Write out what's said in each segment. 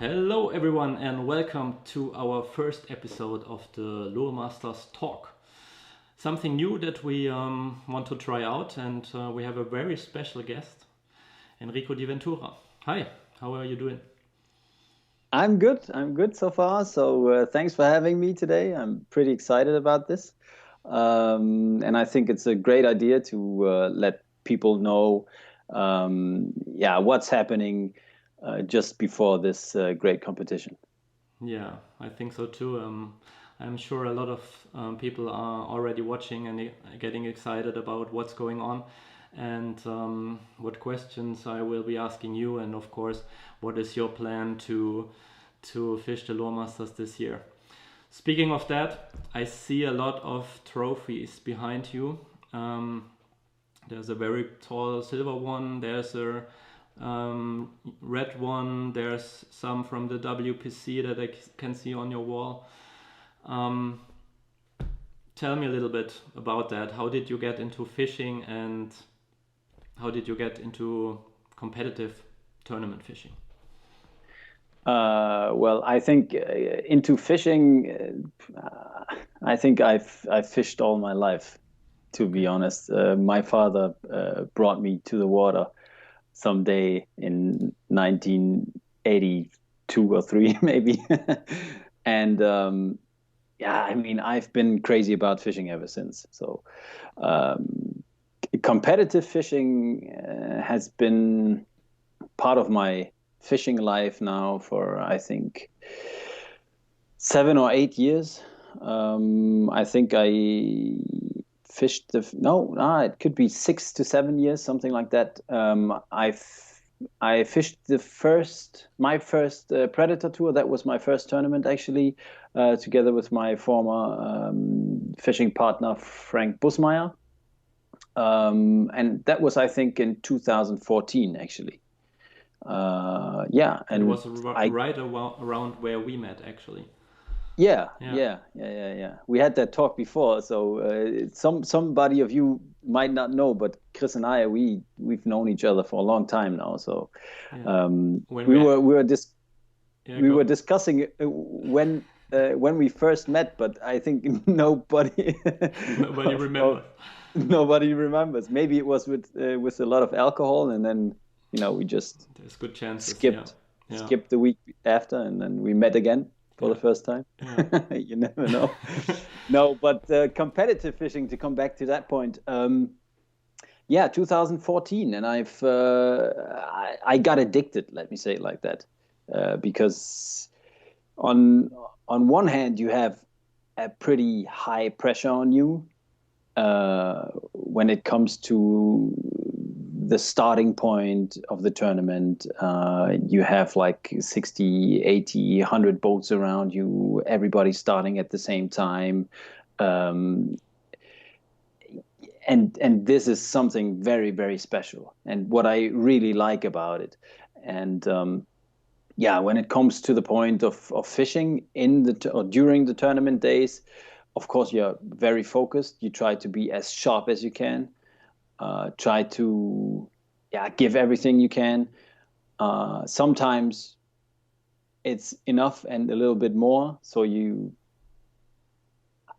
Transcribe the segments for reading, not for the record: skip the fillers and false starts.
Hello, everyone, and welcome to our first episode of the Luremasters Talk. Something new that we want to try out, and we have a very special guest, Enrico di Ventura. Hi, how are you doing? I'm good. I'm good so far. So thanks for having me today. I'm pretty excited about this. And I think it's a great idea to let people know, what's happening just before this great competition. Yeah, I think so too. I'm sure a lot of people are already watching and getting excited about what's going on and what questions I will be asking you, and of course, what is your plan to fish the Luremasters this year. Speaking of that, I see a lot of trophies behind you. There's a very tall silver one. There's a red one. There's some from the WPC that I can see on your wall. Tell me a little bit about that. How did you get into fishing, and how did you get into competitive tournament fishing? Well, I think into fishing, I think I've fished all my life, to be honest. My father brought me to the water someday in 1982 or three, maybe. And I mean, I've been crazy about fishing ever since. So um, competitive fishing has been part of my fishing life now for, I think, 7 or 8 years. I think I fished it could be 6 to 7 years, something like that. I fished my first Predator tour. That was my first tournament, actually, together with my former fishing partner, Frank Bußmeyer. And that was, I think, in 2014, actually. It And was I right around where we met, actually. Yeah, Yeah. yeah. We had that talk before, so somebody of you might not know, but Chris and I, we've known each other for a long time now. So Yeah. um, When we we were we were dis yeah we were go discussing when we first met, but I think nobody Nobody of remembers. nobody remembers. Maybe it was with a lot of alcohol, and then we just There's good chances. Yeah. skipped Yeah. skipped the week after, and then we met again for the Yeah. first time. Yeah. You never know. No, but competitive fishing, to come back to that point, 2014, and I got addicted, let me say it like that, because on one hand you have a pretty high pressure on you when it comes to the starting point of the tournament. You have like 60, 80, 100 boats around you, everybody starting at the same time. Um, and this is something very, very special, and what I really like about it. And when it comes to the point of fishing or during the tournament days, of course you're very focused. You try to be as sharp as you can, try to give everything you can. Sometimes it's enough and a little bit more.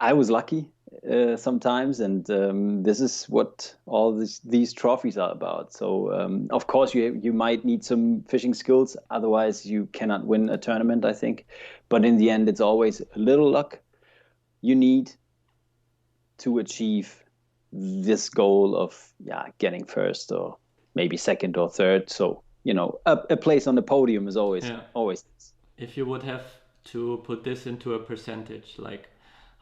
I was lucky sometimes, and this is what all these trophies are about. So of course you might need some fishing skills, otherwise you cannot win a tournament, I think. But in the end, it's always a little luck you need to achieve this goal of getting first or maybe second or third. So a place on the podium is Yeah. always. If you would have to put this into a percentage, like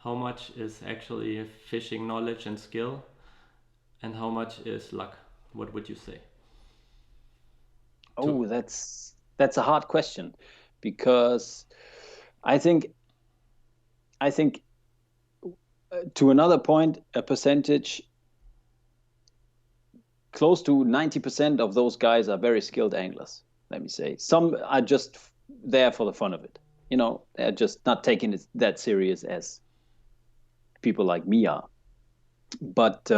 how much is actually fishing knowledge and skill, and how much is luck, what would you say? To Oh, that's a hard question, because I think I think to another point, a percentage close to 90% of those guys are very skilled anglers. Let me say, some are just there for the fun of it. They're just not taking it that serious as people like me are. But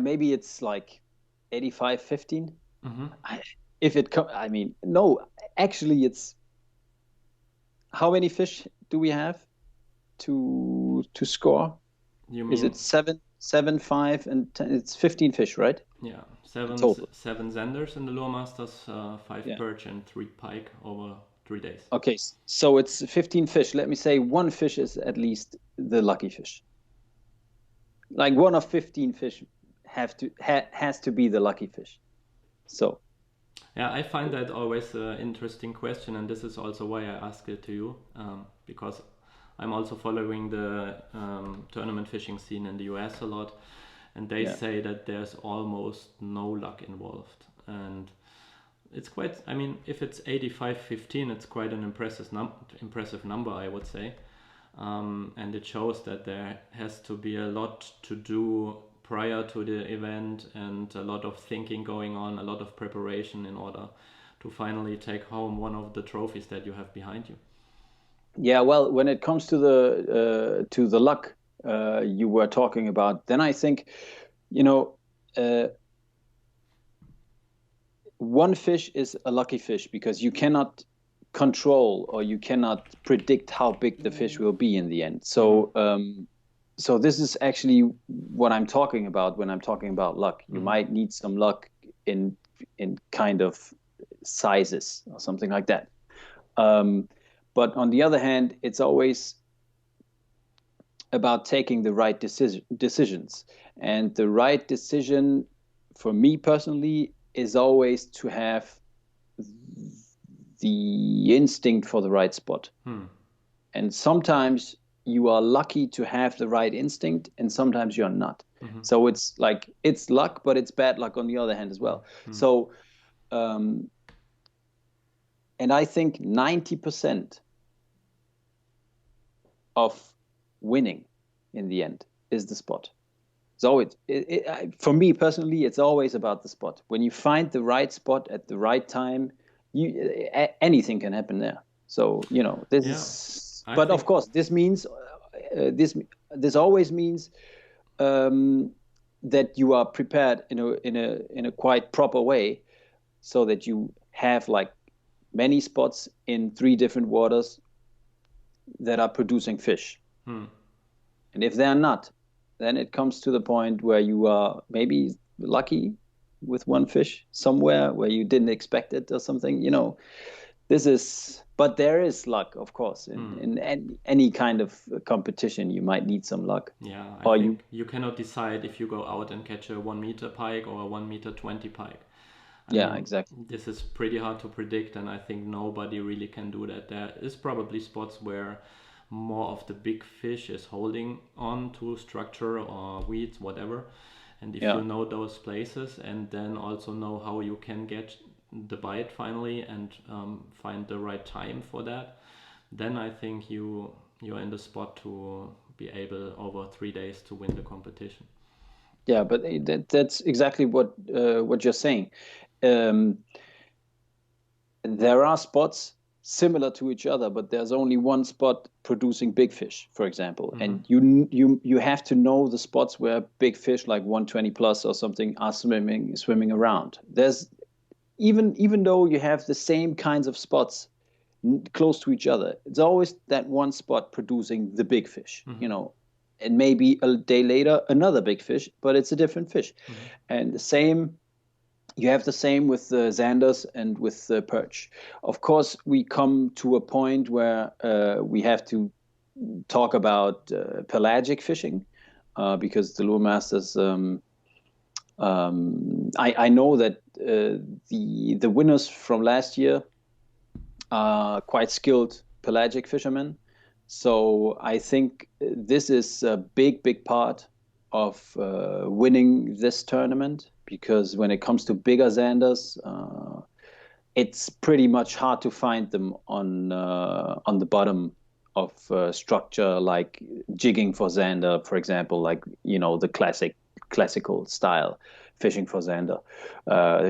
maybe it's like 85-15. mm-hmm. if it I mean, no, actually, it's how many fish do we have to score? You Is mean, it seven, five, and 10? It's 15 fish, right? yeah, In total. seven Zanders in the Luremasters, five Yeah. perch and three pike over 3 days. Okay, so it's 15 fish. Let me say one fish is at least the lucky fish. Like one of 15 fish has to be the lucky fish. So Yeah, I find that always an interesting question, and this is also why I ask it to you, because I'm also following the tournament fishing scene in the US a lot, and they yeah, say that there's almost no luck involved. And it's quite, I mean, if it's 85-15, it's quite an impressive number, I would say. And it shows that there has to be a lot to do prior to the event and a lot of thinking going on, a lot of preparation in order to finally take home one of the trophies that you have behind you. yeah. Well, when it comes to the luck you were talking about, then I think, you know, uh, one fish is a lucky fish because you cannot control or you cannot predict how big the fish will be in the end. So, so this is actually what I'm talking about when I'm talking about luck. You might need some luck in kind of sizes or something like that. But on the other hand, it's always about taking the right decisions. And the right decision for me personally is always to have the instinct for the right spot. And sometimes you are lucky to have the right instinct, and sometimes you're not. So it's like it's luck, but it's bad luck on the other hand as well. So, and I think 90% of winning in the end is the spot. So for me personally, it's always about the spot. When you find the right spot at the right time, anything can happen there. So this Yeah, is. I But of think, course, this means this always means that you are prepared in a quite proper way, so that you have like many spots in 3 different waters that are producing fish. And if they're not, then it comes to the point where you are maybe lucky with one fish somewhere where you didn't expect it or something. This is, but there is luck, of course, in any kind of competition. You might need some luck. yeah, I Or think you cannot decide if you go out and catch a 1 meter pike or a 1 meter 20 pike. I yeah, mean, exactly. this is pretty hard to predict, and I think nobody really can do that. There is probably spots where more of the big fish is holding on to structure or weeds, whatever. And if you Yeah. know those places and then also know how you can get the bite finally and find the right time for that, then I think you're in the spot to be able over 3 days to win the competition. Yeah, but that's exactly what you're saying. Um, there are spots similar to each other, but there's only one spot producing big fish, for example. And you have to know the spots where big fish like 120 plus or something are swimming around. There's even though you have the same kinds of spots close to each other, it's always that one spot producing the big fish. And maybe a day later another big fish, but it's a different fish. And the same. You have the same with the Xanders and with the perch. Of course, we come to a point where we have to talk about pelagic fishing, because the Luremasters. I know that the winners from last year are quite skilled pelagic fishermen. So I think this is a big part of winning this tournament, because when it comes to bigger Xanders, it's pretty much hard to find them on the bottom of structure, like jigging for Xander, for example, like the classical style fishing for Xander,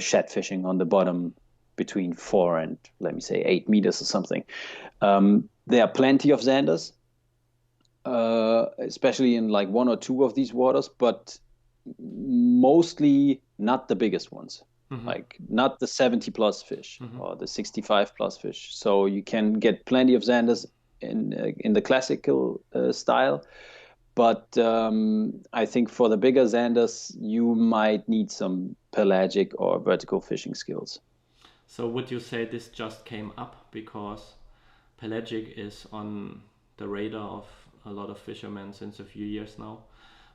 shad fishing on the bottom between 4 and let me say 8 meters or something. There are plenty of Xanders, especially in like 1 or 2 of these waters, but mostly not the biggest ones. like not the 70 plus fish or the 65 plus fish. So you can get plenty of Xanders in the classical style. But I think for the bigger Xanders, you might need some pelagic or vertical fishing skills. So would you say this just came up because pelagic is on the radar of a lot of fishermen since a few years now?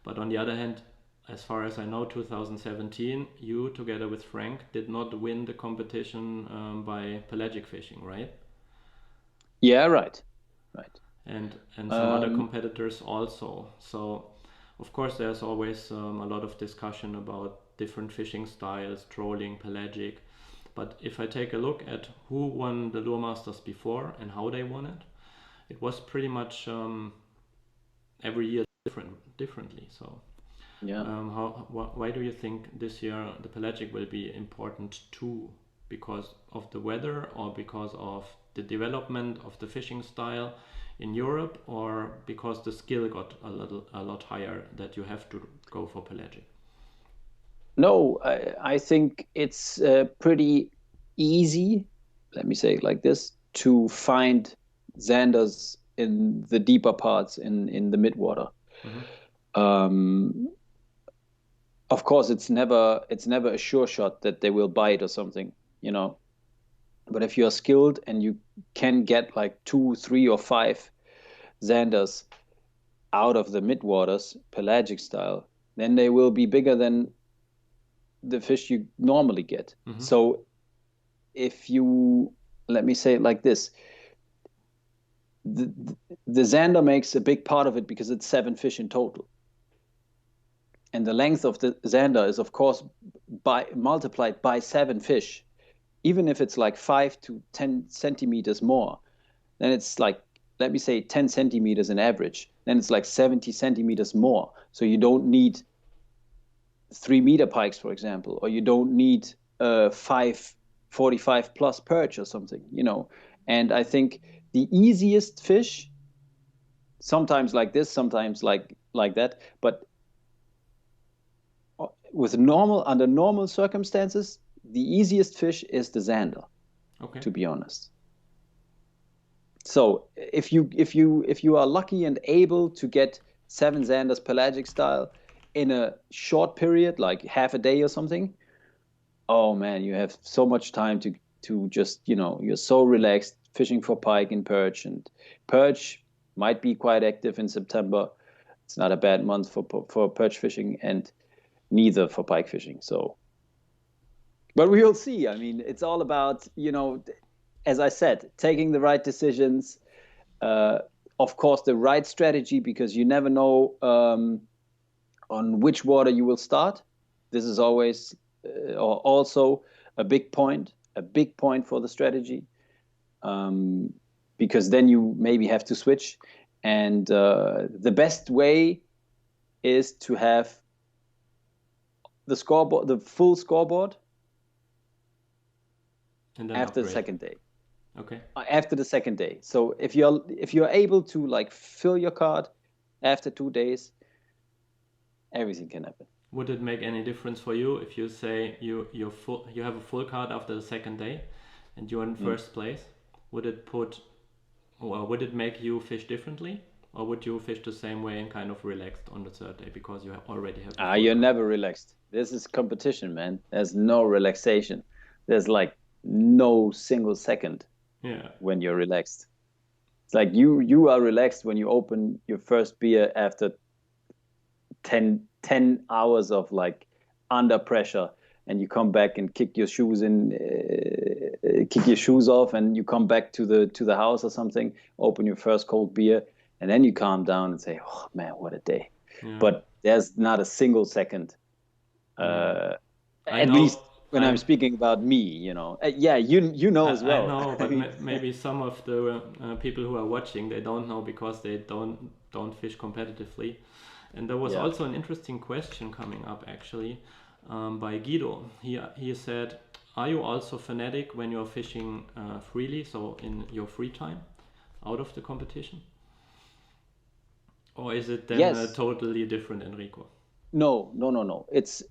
But on the other hand, as far as I know, 2017, you together with Frank did not win the competition by pelagic fishing, right? Yeah, right. And some other competitors also. So of course there's always a lot of discussion about different fishing styles, trolling, pelagic. But if I take a look at who won the Luremasters before and how they won it, it was pretty much every year differently. So yeah, why do you think this year the pelagic will be important too? Because of the weather or because of the development of the fishing style in Europe, or because the skill got a lot higher that you have to go for pelagic? No, I think it's pretty easy, let me say it like this, to find Xanders in the deeper parts in the midwater. Of course, it's never a sure shot that they will bite or something, you know. But if you are skilled and you can get like 2, 3, or 5 Xanders out of the midwaters, pelagic style, then they will be bigger than the fish you normally get. So if you, let me say it like this, the Xander makes a big part of it because it's 7 fish in total. And the length of the Xander is, of course, multiplied by 7 fish. Even if it's like 5 to 10 centimeters more, then it's like, let me say 10 centimeters in average. Then it's like 70 centimeters more. So you don't need 3-meter pikes, for example, or you don't need 545 plus perch or something, you know. And I think the easiest fish, sometimes like this, sometimes like that, but under normal circumstances, the easiest fish is the Xander, to be honest. So if you are lucky and able to get 7 Xanders pelagic style in a short period, like half a day or something, oh man, you have so much time to just, you know, you're so relaxed fishing for pike and perch. And perch might be quite active in September. It's not a bad month for perch fishing, and neither for pike fishing. So, but we will see. I mean, it's all about, you know, as I said, taking the right decisions. Of course, the right strategy, because you never know on which water you will start. This is always or also a big point for the strategy, because then you maybe have to switch. And the best way is to have the scoreboard, the full scoreboard, and then after upgrade. the second day. Okay. After the second day. So if you're able to like fill your card after 2 days, everything can happen. Would it make any difference for you if you say you have a full card after the second day and you're in first place? Would it make you fish differently, or would you fish the same way and kind of relaxed on the third day because you already have a full You're card? never relaxed. This is competition, man. There's no relaxation. There's like no single second when you're relaxed. It's like you are relaxed when you open your first beer after 10 hours of like under pressure, and you come back and kick your shoes off, and you come back to the house or something, open your first cold beer, and then you calm down and say, oh man, what a day. But there's not a single second, at least when I'm speaking about me, you know. You know as well. I know, but maybe some of the people who are watching, they don't know because they don't fish competitively. And there was also an interesting question coming up actually by Guido. He said, are you also fanatic when you're fishing freely, so in your free time, out of the competition? Or is it then totally different, Enrico? No. It's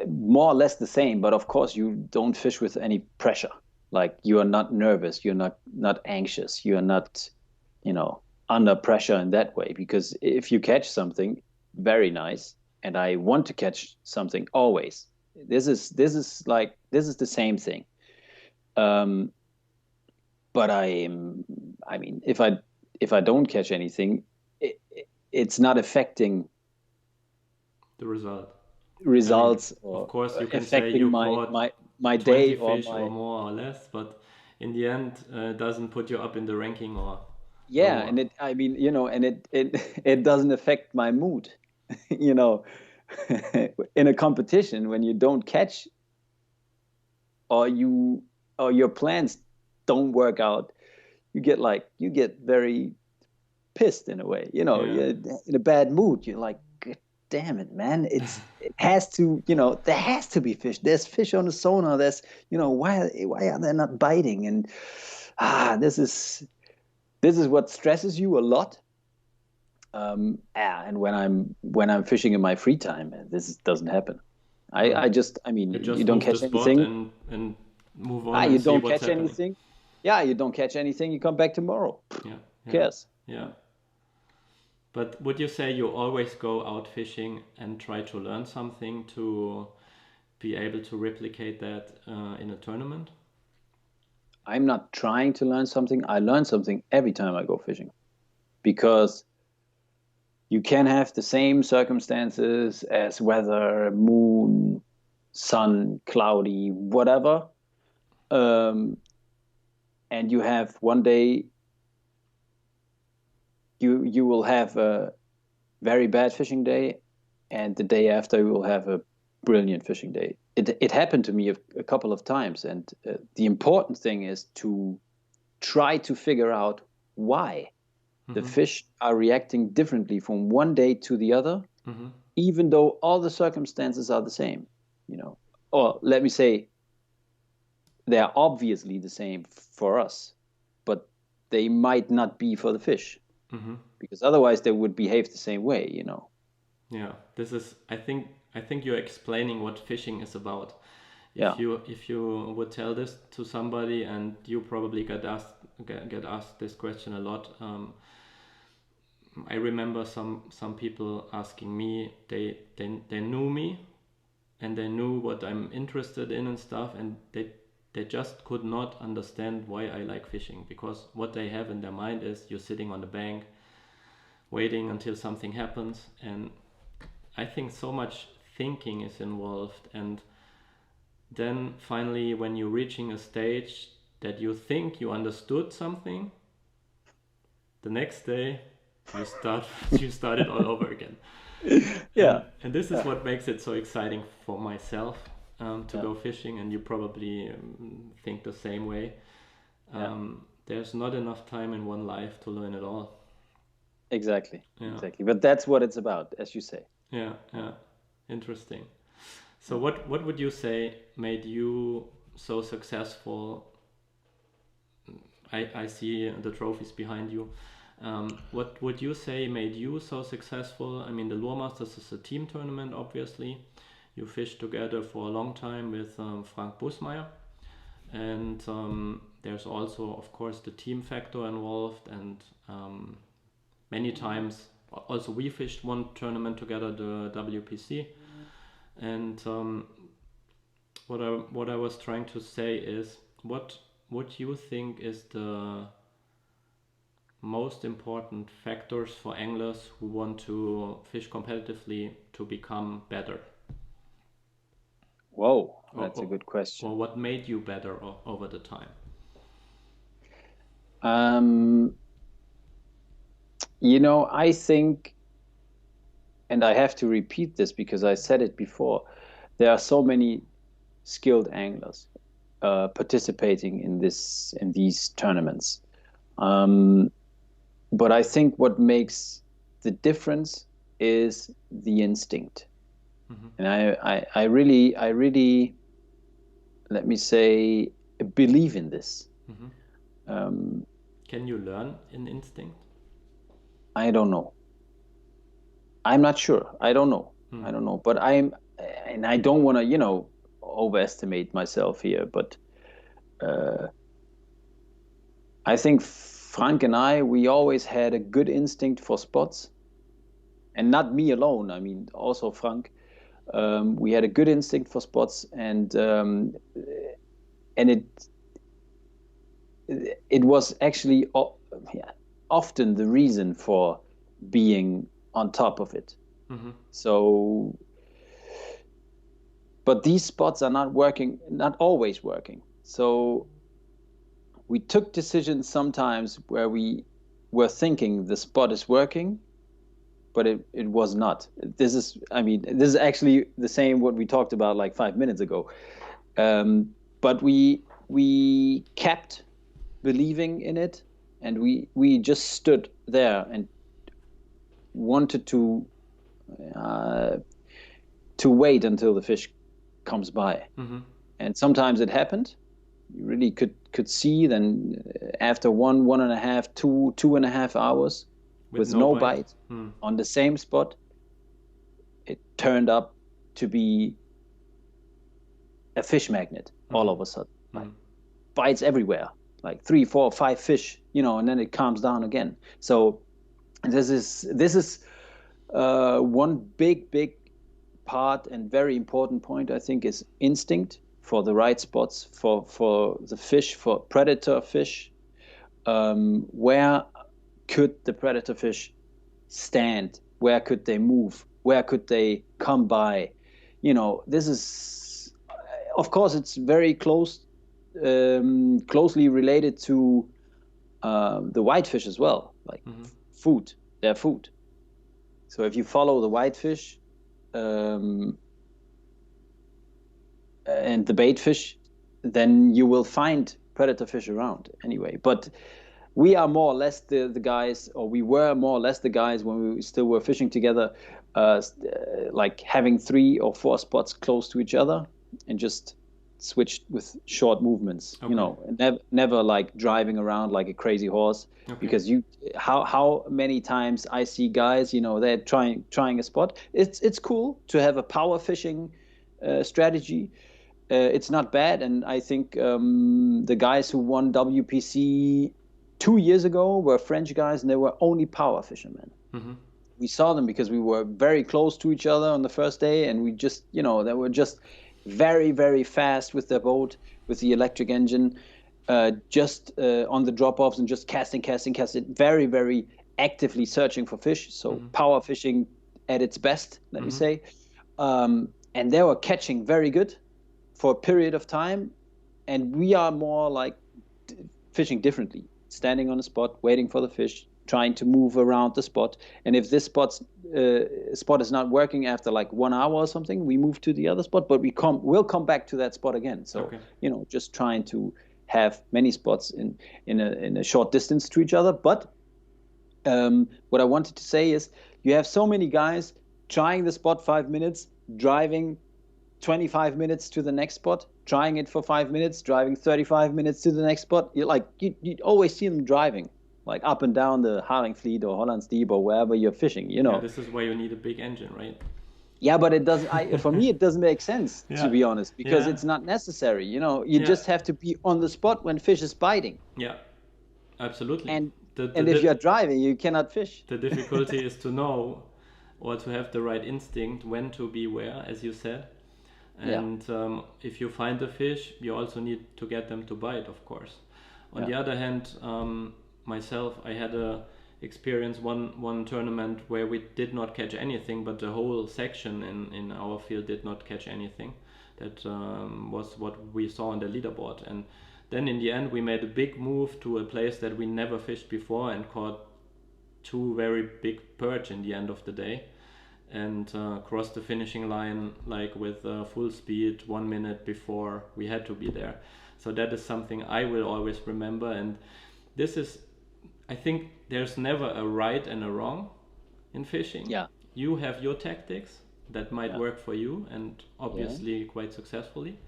more or less the same, but of course you don't fish with any pressure. Like you are not nervous, you're not anxious, you're not, you know, under pressure in that way. Because if you catch something, very nice, and I want to catch something always. This is the same thing. Um, but I mean, if I don't catch anything, it's not affecting The result. I mean, results of or course, you can say affecting you my caught my 20 day or fish or my more or less, but in the end, it doesn't put you up in the ranking or yeah. lower. And it I mean, and it doesn't affect my mood. you know in a competition, when you don't catch, or your plans don't work out, you get very pissed in a way. Yeah. You're in a bad mood. You're like, "God damn it, man. It has to, there has to be fish. There's fish on the sonar. Why are they not biting?" And this is what stresses you a lot. And when I'm fishing in my free time, this doesn't happen. I mean, You you just don't move the catch spot anything. and move on You and see don't what's catch happening. anything. Yeah, you don't catch anything. You come back tomorrow. Yeah, Who yeah, cares? yeah. But would you say you always go out fishing and try to learn something to be able to replicate that in a tournament? I'm not trying to learn something. I learn something every time I go fishing, because you can have the same circumstances as weather, moon, sun, cloudy, whatever. Um, and you have one day, you will have a very bad fishing day, and the day after you will have a brilliant fishing day. It happened to me a couple of times, and the important thing is to try to figure out why the Mm-hmm. fish are reacting differently from one day to the other, Mm-hmm. even though all the circumstances are the same. You know, or let me say, they are obviously the same for us, but they might not be for the fish, Mm-hmm. because otherwise they would behave the same way. Yeah, this is. I think you're explaining what fishing is about. Yeah. If you would tell this to somebody, and you probably get asked this question a lot. I remember some people asking me. They knew me, and they knew what I'm interested in and stuff, and they just could not understand why I like fishing, because what they have in their mind is you're sitting on the bank waiting until something happens. And I think so much thinking is involved, and then finally when you're reaching a stage that you think you understood something, the next day you start you start it all over again. and Yeah. and this is Yeah. what makes it so exciting for myself, to Yeah. go fishing, and you probably think the same way. Yeah. There's not enough time in one life to learn it all. Exactly. Yeah, Exactly. But that's what it's about, as you say. yeah, yeah. Interesting. So Yeah. what would you say made you so successful? I see the trophies behind you. What would you say made you so successful? I mean, the Luremasters is a team tournament, obviously. You fished together for a long time with Frank Bußmeyer. And there's also, of course, the team factor involved. And many times, also we fished one tournament together, the WPC. And what I was trying to say is, what you think is the most important factors for anglers who want to fish competitively to become better? Whoa, Or, that's a or, good question. or what made you better over the time? Um, I think, and I have to repeat this because I said it before, there are so many skilled anglers participating in these tournaments. Um, but I think what makes the difference is the instinct. Mm-hmm. And I really, let me say, believe in this. Mm-hmm. Um, Can you learn an instinct? I don't know. I'm not sure. I don't know. I don't know, but and I don't want to, overestimate myself here, but I think Frank and we always had a good instinct for spots, and not me alone. I mean, also Frank. We had a good instinct for spots, and it was actually often the reason for being on top of it. So, but these spots are not working, not always working. So we took decisions sometimes where we were thinking the spot is working, but it was not. This is actually the same what we talked about like 5 minutes ago. But we kept believing in it, and we just stood there and wanted to wait until the fish comes by. And sometimes it happened. You really could see then after 1.5, 2.5 hours with no bite on the same spot, it turned up to be a fish magnet all of a sudden. Like bites everywhere, like 3, 4, 5 fish, and then it calms down again. So this is one big part and very important point, I think, is instinct for the right spots for the fish, for predator fish. Where could the predator fish stand? Where could they move? Where could they come by? This is, of course, it's very closely related to the whitefish as well, like their food. So if you follow the whitefish and the bait fish, then you will find predator fish around anyway. But we are more or less the guys, or we were more or less the guys when we still were fishing together, like having 3 or 4 spots close to each other and just switched with short movements. Never like driving around like a crazy horse. Because how many times I see guys, they're trying a spot. It's cool to have a power fishing strategy. It's not bad, and I think the guys who won WPC 2 years ago were French guys, and they were only power fishermen. We saw them because we were very close to each other on the first day, and we just, they were just very, very fast with their boat, with the electric engine, just on the drop-offs and just casting, very, very actively searching for fish. So power fishing at its best, let me say. And they were catching very good for a period of time. And we are more like fishing differently, standing on a spot, waiting for the fish, trying to move around the spot. And if this spot is not working after like 1 hour or something, we move to the other spot, but we'll come back to that spot again. So, just trying to have many spots in a short distance to each other. But what I wanted to say is you have so many guys trying the spot 5 minutes, driving 25 minutes to the next spot, trying it for 5 minutes, driving 35 minutes to the next spot. You always see them driving like up and down the Haringvliet or Hollandsdiep or wherever you're fishing, this is why you need a big engine, right? Yeah, but it doesn't. For me, it doesn't make sense, to be honest, because it's not necessary. You just have to be on the spot when fish is biting. Yeah, absolutely. And if you're driving, you cannot fish. The difficulty is to know, or to have the right instinct when to be where, as you said. And if you find the fish, you also need to get them to bite, of course. On the other hand, myself, I had a experience one tournament where we did not catch anything, but the whole section in our field did not catch anything. That was what we saw on the leaderboard. And then in the end we made a big move to a place that we never fished before and caught 2 very big perch in the end of the day, and crossed the finishing line like with full speed 1 minute before we had to be there. So that is something I will always remember. And this is, I think there's never a right and a wrong in fishing. Yeah. You have your tactics that might work for you, and obviously quite successfully.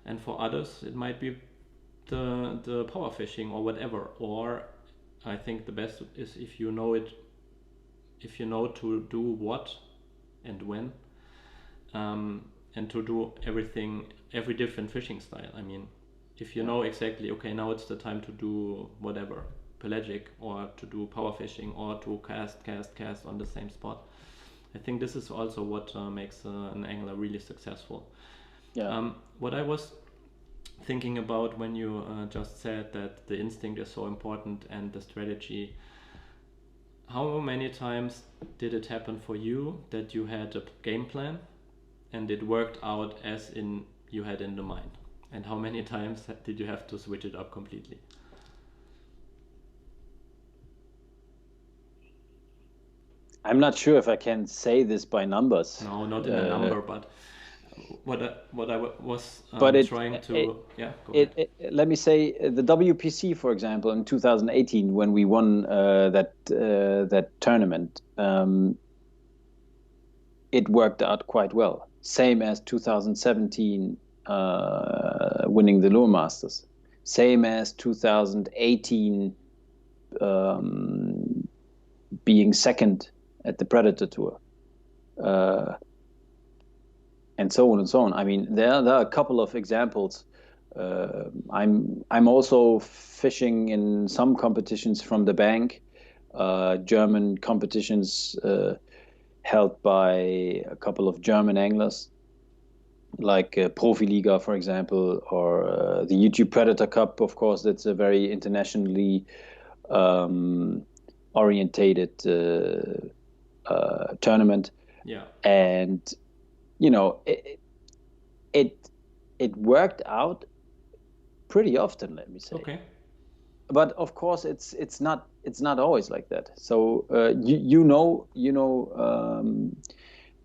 And for others, it might be the power fishing or whatever. Or I think the best is if you know to do what and when, and to do every different fishing style. I mean, if you know exactly, okay, now it's the time to do whatever, pelagic, or to do power fishing, or to cast on the same spot. I think this is also what makes an angler really successful. Yeah. What I was thinking about when you just said that the instinct is so important and the strategy, how many times did it happen for you that you had a game plan and it worked out as in you had in the mind? And how many times did you have to switch it up completely? I'm not sure if I can say this by numbers. No, not in a number, but what I was but trying to... Go ahead. Let me say the WPC, for example, in 2018, when we won that tournament, it worked out quite well. Same as 2017 winning the Luremasters. Same as 2018 being second at the Predator Tour. And so on and so on. I mean, there are a couple of examples. I'm also fishing in some competitions from the bank, German competitions held by a couple of German anglers, like Profiliga, for example, or the YouTube Predator Cup. Of course, that's a very internationally orientated tournament. Yeah. And it worked out pretty often, let me say. Okay. But of course, it's not always like that. So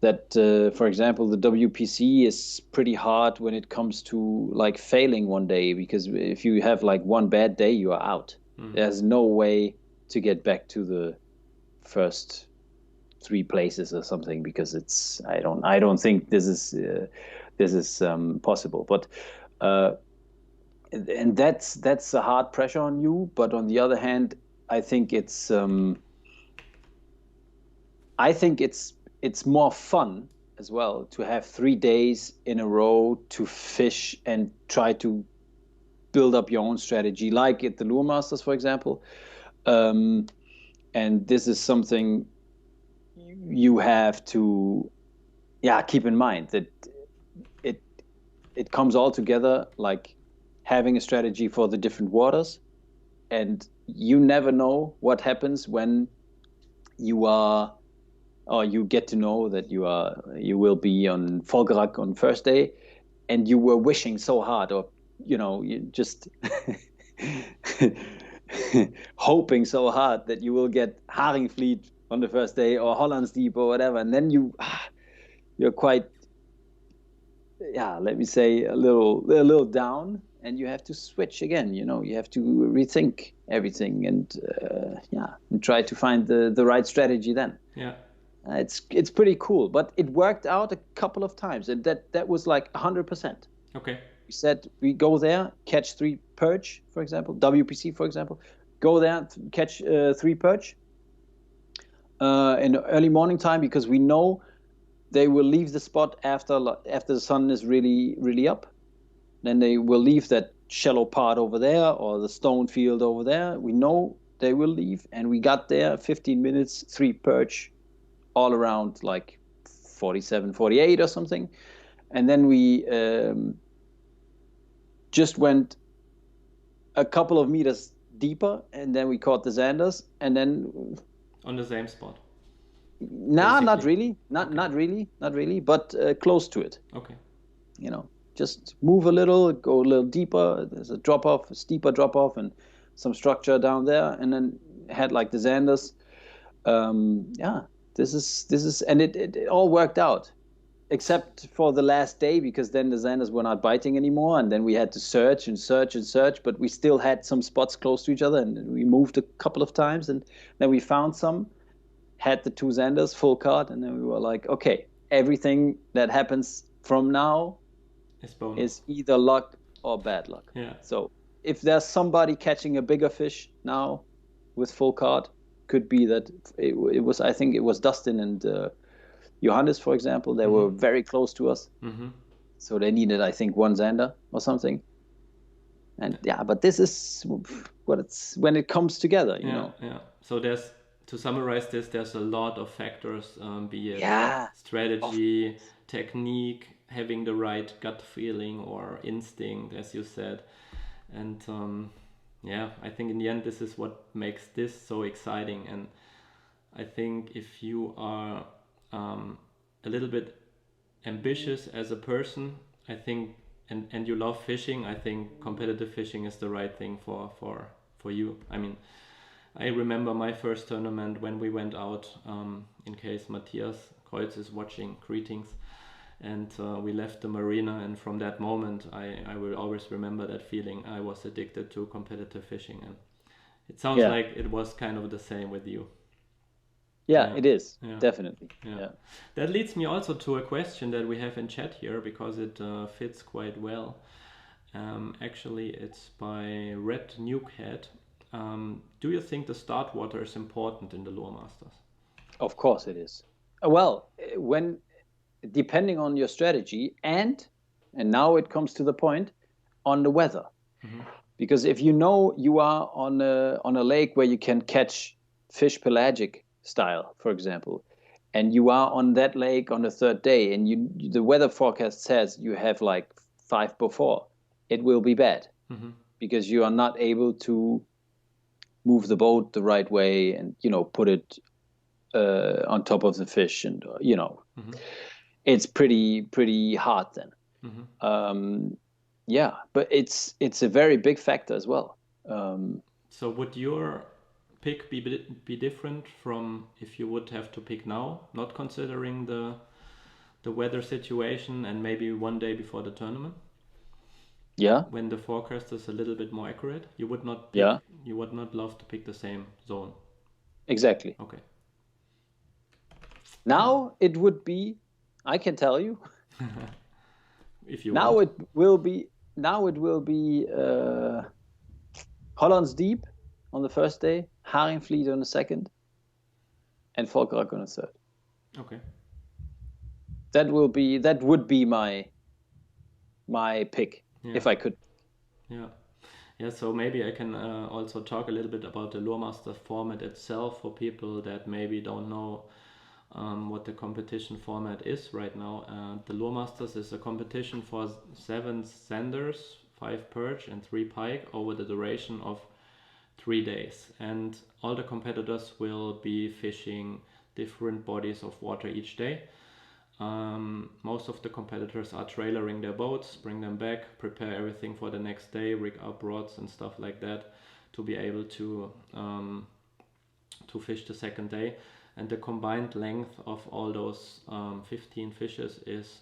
that for example, the WPC is pretty hard when it comes to like failing one day, because if you have like one bad day, you are out. There's no way to get back to the first 3 places or something, because I don't think this is possible. But and that's a hard pressure on you. But on the other hand, I think it's more fun as well to have 3 days in a row to fish and try to build up your own strategy, like at the Luremasters, for example. And this is something you have to keep in mind, that it comes all together, like having a strategy for the different waters, and you never know what happens when you get to know that you will be on Folgerak on first day, and you were wishing so hard, or you just hoping so hard that you will get Haringvliet on the first day, or Hollandsdiep or whatever, and then you're quite, let me say, a little down, and you have to switch again. You have to rethink everything, and try to find the right strategy then. Yeah. It's pretty cool, but it worked out a couple of times, and that was like 100%. Okay. We said we go there, catch 3 perch, for example, WPC, for example, go there, catch 3 perch in early morning time, because we know they will leave the spot after the sun is really, really up. Then they will leave that shallow part over there, or the stone field over there. We know they will leave, and we got there 15 minutes, 3 perch, all around like 47, 48 or something. And then we just went a couple of meters deeper, and then we caught the Xanders, and then on the same spot. Nah, not really, not really, but close to it. Okay. Just move a little, go a little deeper. There's a steeper drop off, and some structure down there, and then had like the Xanders. This is, and it all worked out, except for the last day, because then the Xanders were not biting anymore, and then we had to search, but we still had some spots close to each other, and we moved a couple of times, and then we found some, had the 2 Xanders full card, and then we were like, okay, everything that happens from now is either luck or bad luck. Yeah. So if there's somebody catching a bigger fish now with full card, could be that it was, I think it was Dustin and Johannes, for example, they were very close to us. So they needed, I think, one Xander or something. And but this is what it's when it comes together, you know. Yeah. So to summarize this, there's a lot of factors, be it strategy, technique, having the right gut feeling or instinct, as you said. And I think in the end, this is what makes this so exciting. And I think if you are a little bit ambitious as a person, I think, and you love fishing, I think competitive fishing is the right thing for you. I mean, I remember my first tournament when we went out, in case Matthias Kreutz is watching, greetings, and we left the marina, and from that moment I will always remember that feeling. I was addicted to competitive fishing, and it sounds like it was kind of the same with you. Yeah, it is, definitely. Yeah. That leads me also to a question that we have in chat here, because it fits quite well. Actually, it's by Red Nukehead. Do you think the start water is important in the Luremasters? Of course it is. Well, depending on your strategy and now it comes to the point, on the weather. Because if you know you are on a lake where you can catch fish pelagic style, for example, and you are on that lake on the third day, and the weather forecast says you have like 5 before, it will be bad, because you are not able to move the boat the right way and put it on top of the fish, and it's pretty hard then. But it's a very big factor as well. So would your pick be different from if you would have to pick now, not considering the weather situation and maybe one day before the tournament? When the forecast is a little bit more accurate, you would not pick, you would not love to pick the same zone. Exactly. Okay. Now it would be, I can tell you. If you now want. it will be Hollands Deep on the first day, Haringvliet on the second, and Volkerak on the third. Okay. That would be my pick if I could. Yeah, so maybe I can also talk a little bit about the Luremasters format itself for people that maybe don't know what the competition format is right now. The Luremasters is a competition for 7 sanders, 5 perch and 3 pike over the duration of 3 days. And all the competitors will be fishing different bodies of water each day. Most of the competitors are trailering their boats, bring them back, prepare everything for the next day, rig up rods and stuff like that to be able to fish the second day. And the combined length of all those 15 fishes is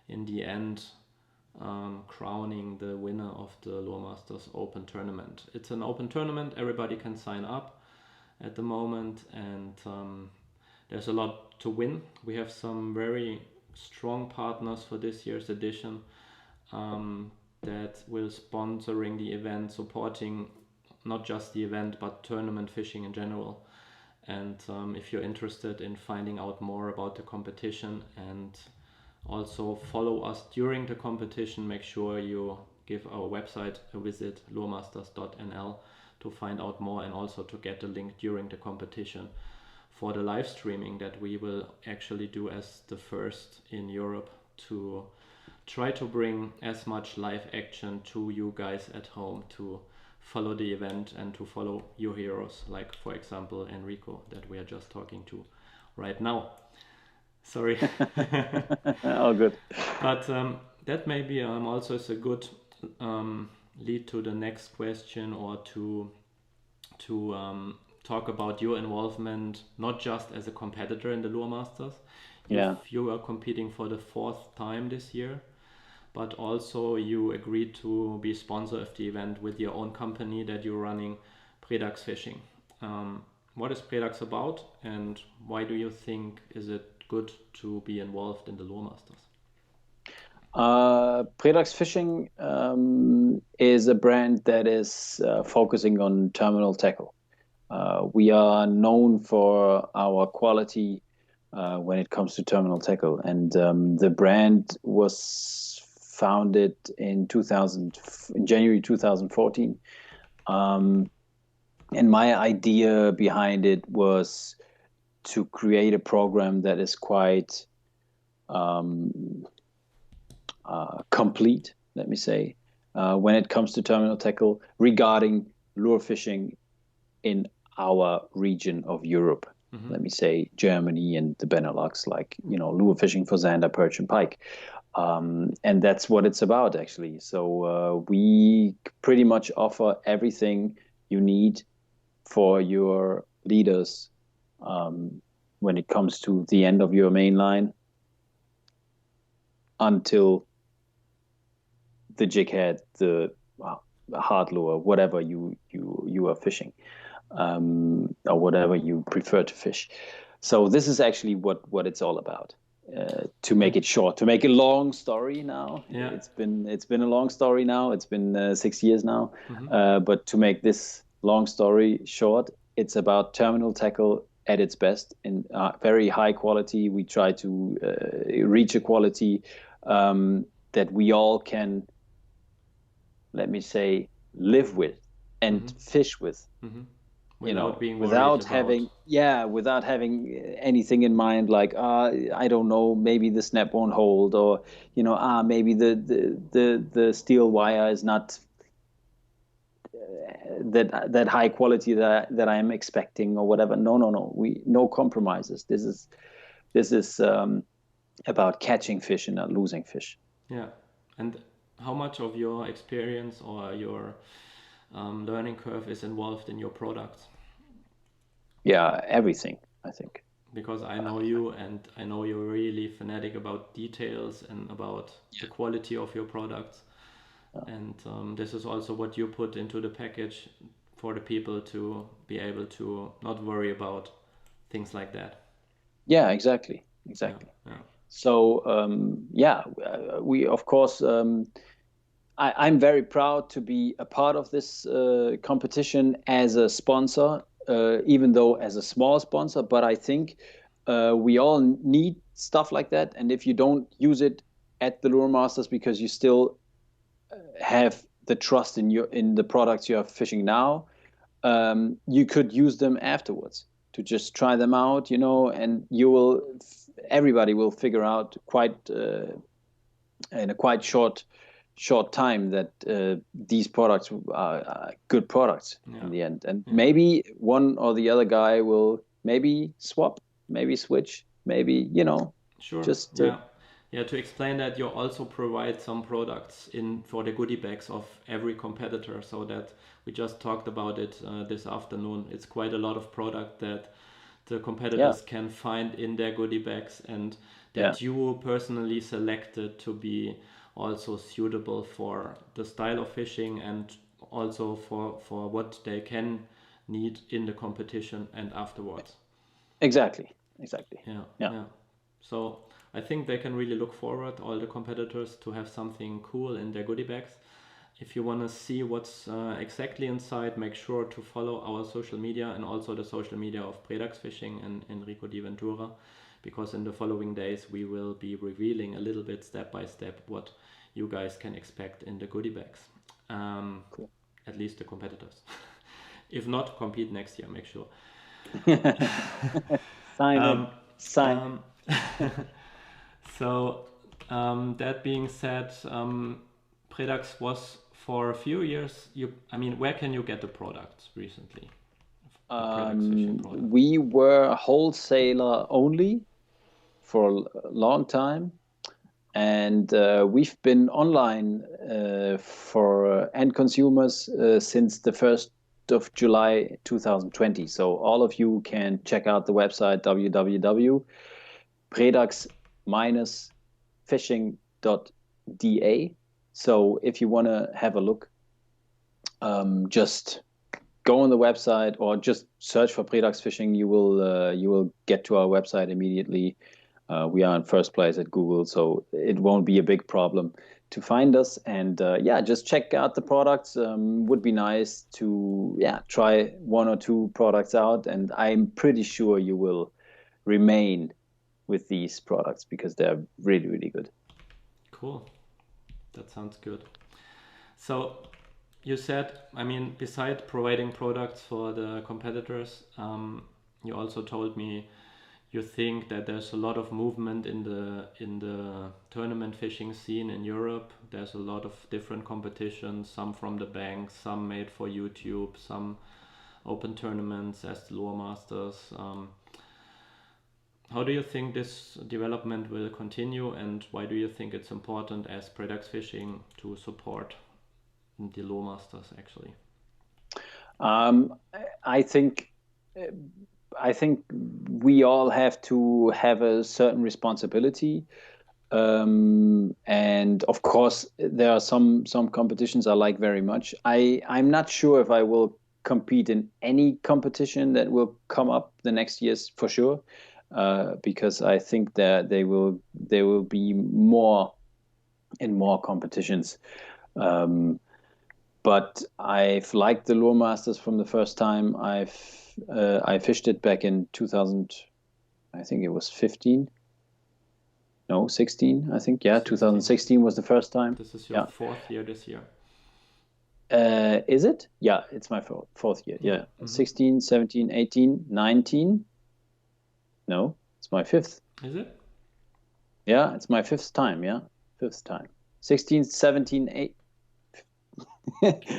in the end crowning the winner of the Luremasters Open Tournament. It's an open tournament, everybody can sign up at the moment, and there's a lot to win. We have some very strong partners for this year's edition that will sponsoring the event, supporting not just the event but tournament fishing in general. And if you're interested in finding out more about the competition and also follow us during the competition, make sure you give our website a visit, luremasters.nl, to find out more and also to get the link during the competition for the live streaming that we will actually do as the first in Europe, to try to bring as much live action to you guys at home to follow the event and to follow your heroes, like for example Enrico that we are just talking to right now. Sorry. All good. But that maybe also is a good lead to the next question, or to talk about your involvement, not just as a competitor in the Luremasters. You are competing for the 4th time this year, but also you agreed to be sponsor of the event with your own company that you're running, Pelagic Fishing. What is Pelagic about, and why do you think is it good to be involved in the Luremasters? Pelagic Fishing is a brand that is focusing on terminal tackle. We are known for our quality when it comes to terminal tackle. And the brand was founded in January 2014. And my idea behind it was to create a program that is quite complete, let me say, when it comes to terminal tackle regarding lure fishing in our region of Europe. Let me say Germany and the Benelux, like, lure fishing for zander, perch, and pike. And that's what it's about, actually. So we pretty much offer everything you need for your leaders when it comes to the end of your main line until the jig head, the hard lure, whatever you are fishing, or whatever you prefer to fish. So this is actually what it's all about. To make it short, to make a long story now. Yeah. It's been a long story now. It's been 6 years now. But to make this long story short, it's about terminal tackle at its best in very high quality. We try to reach a quality that we all can, let me say, live with and fish with. Without having anything in mind, like I don't know, maybe the snap won't hold, or maybe the steel wire is not that high quality that I am expecting, or whatever. No, no compromises. This is about catching fish and not losing fish. Yeah. And how much of your experience or your learning curve is involved in your products? Yeah, everything, I think. Because I know you, and I know you're really fanatic about details and about the quality of your products. And this is also what you put into the package for the people to be able to not worry about things like that. Yeah, exactly. Yeah. So we of course. I'm very proud to be a part of this competition as a sponsor, even though as a small sponsor. But I think we all need stuff like that. And if you don't use it at the Luremasters because you still have the trust in the products you are fishing now, you could use them afterwards to just try them out, and everybody will figure out in a quite short time that these products are good products in the end. And maybe one or the other guy will maybe swap, maybe switch, maybe, Sure. Just to explain that, you also provide some products for the goodie bags of every competitor, so that we just talked about it this afternoon. It's quite a lot of product that the competitors can find in their goodie bags, and that you personally selected to be also suitable for the style of fishing, and also for what they can need in the competition and afterwards. Exactly. Yeah. So I think they can really look forward, all the competitors, to have something cool in their goodie bags. If you want to see what's exactly inside, make sure to follow our social media and also the social media of Pelagic Fishing and Enrico di Ventura, because in the following days we will be revealing a little bit step by step what you guys can expect in the goodie bags. Cool. At least the competitors. If not, compete next year, make sure. Sign. So that being said, Pelagic was for a few years. Where can you get the products recently? We were wholesaler only for a long time, and we've been online for end consumers since the 1st of July 2020. So all of you can check out the website www.pelagic-fishing.da. So if you want to have a look, just go on the website or just search for Pelagic Fishing. You will get to our website immediately. We are in first place at Google, so it won't be a big problem to find us. And just check out the products. Would be nice to try one or two products out, and I'm pretty sure you will remain with these products because they're really, really good. Cool. That sounds good. So you said, I mean, beside providing products for the competitors, you also told me you think that there's a lot of movement in the tournament fishing scene in Europe. There's a lot of different competitions, some from the banks, some made for YouTube, some open tournaments as the Luremasters. How do you think this development will continue, and why do you think it's important as Predax Fishing to support the Luremasters actually? I think we all have to have a certain responsibility. And of course, there are some competitions I like very much. I'm not sure if I will compete in any competition that will come up the next years for sure, because I think that there will be more and more competitions. But I've liked the Luremasters from the first time. I fished it back in 2000. I think it was 15. No, 16. I think 16. 2016 was the first time. This is your fourth year this year. Is it? Yeah, it's my fourth year. Yeah, 16, 17, 18, 19. No, it's my fifth. Is it? Yeah, it's my fifth time. Yeah, fifth time. 16, 17, 8.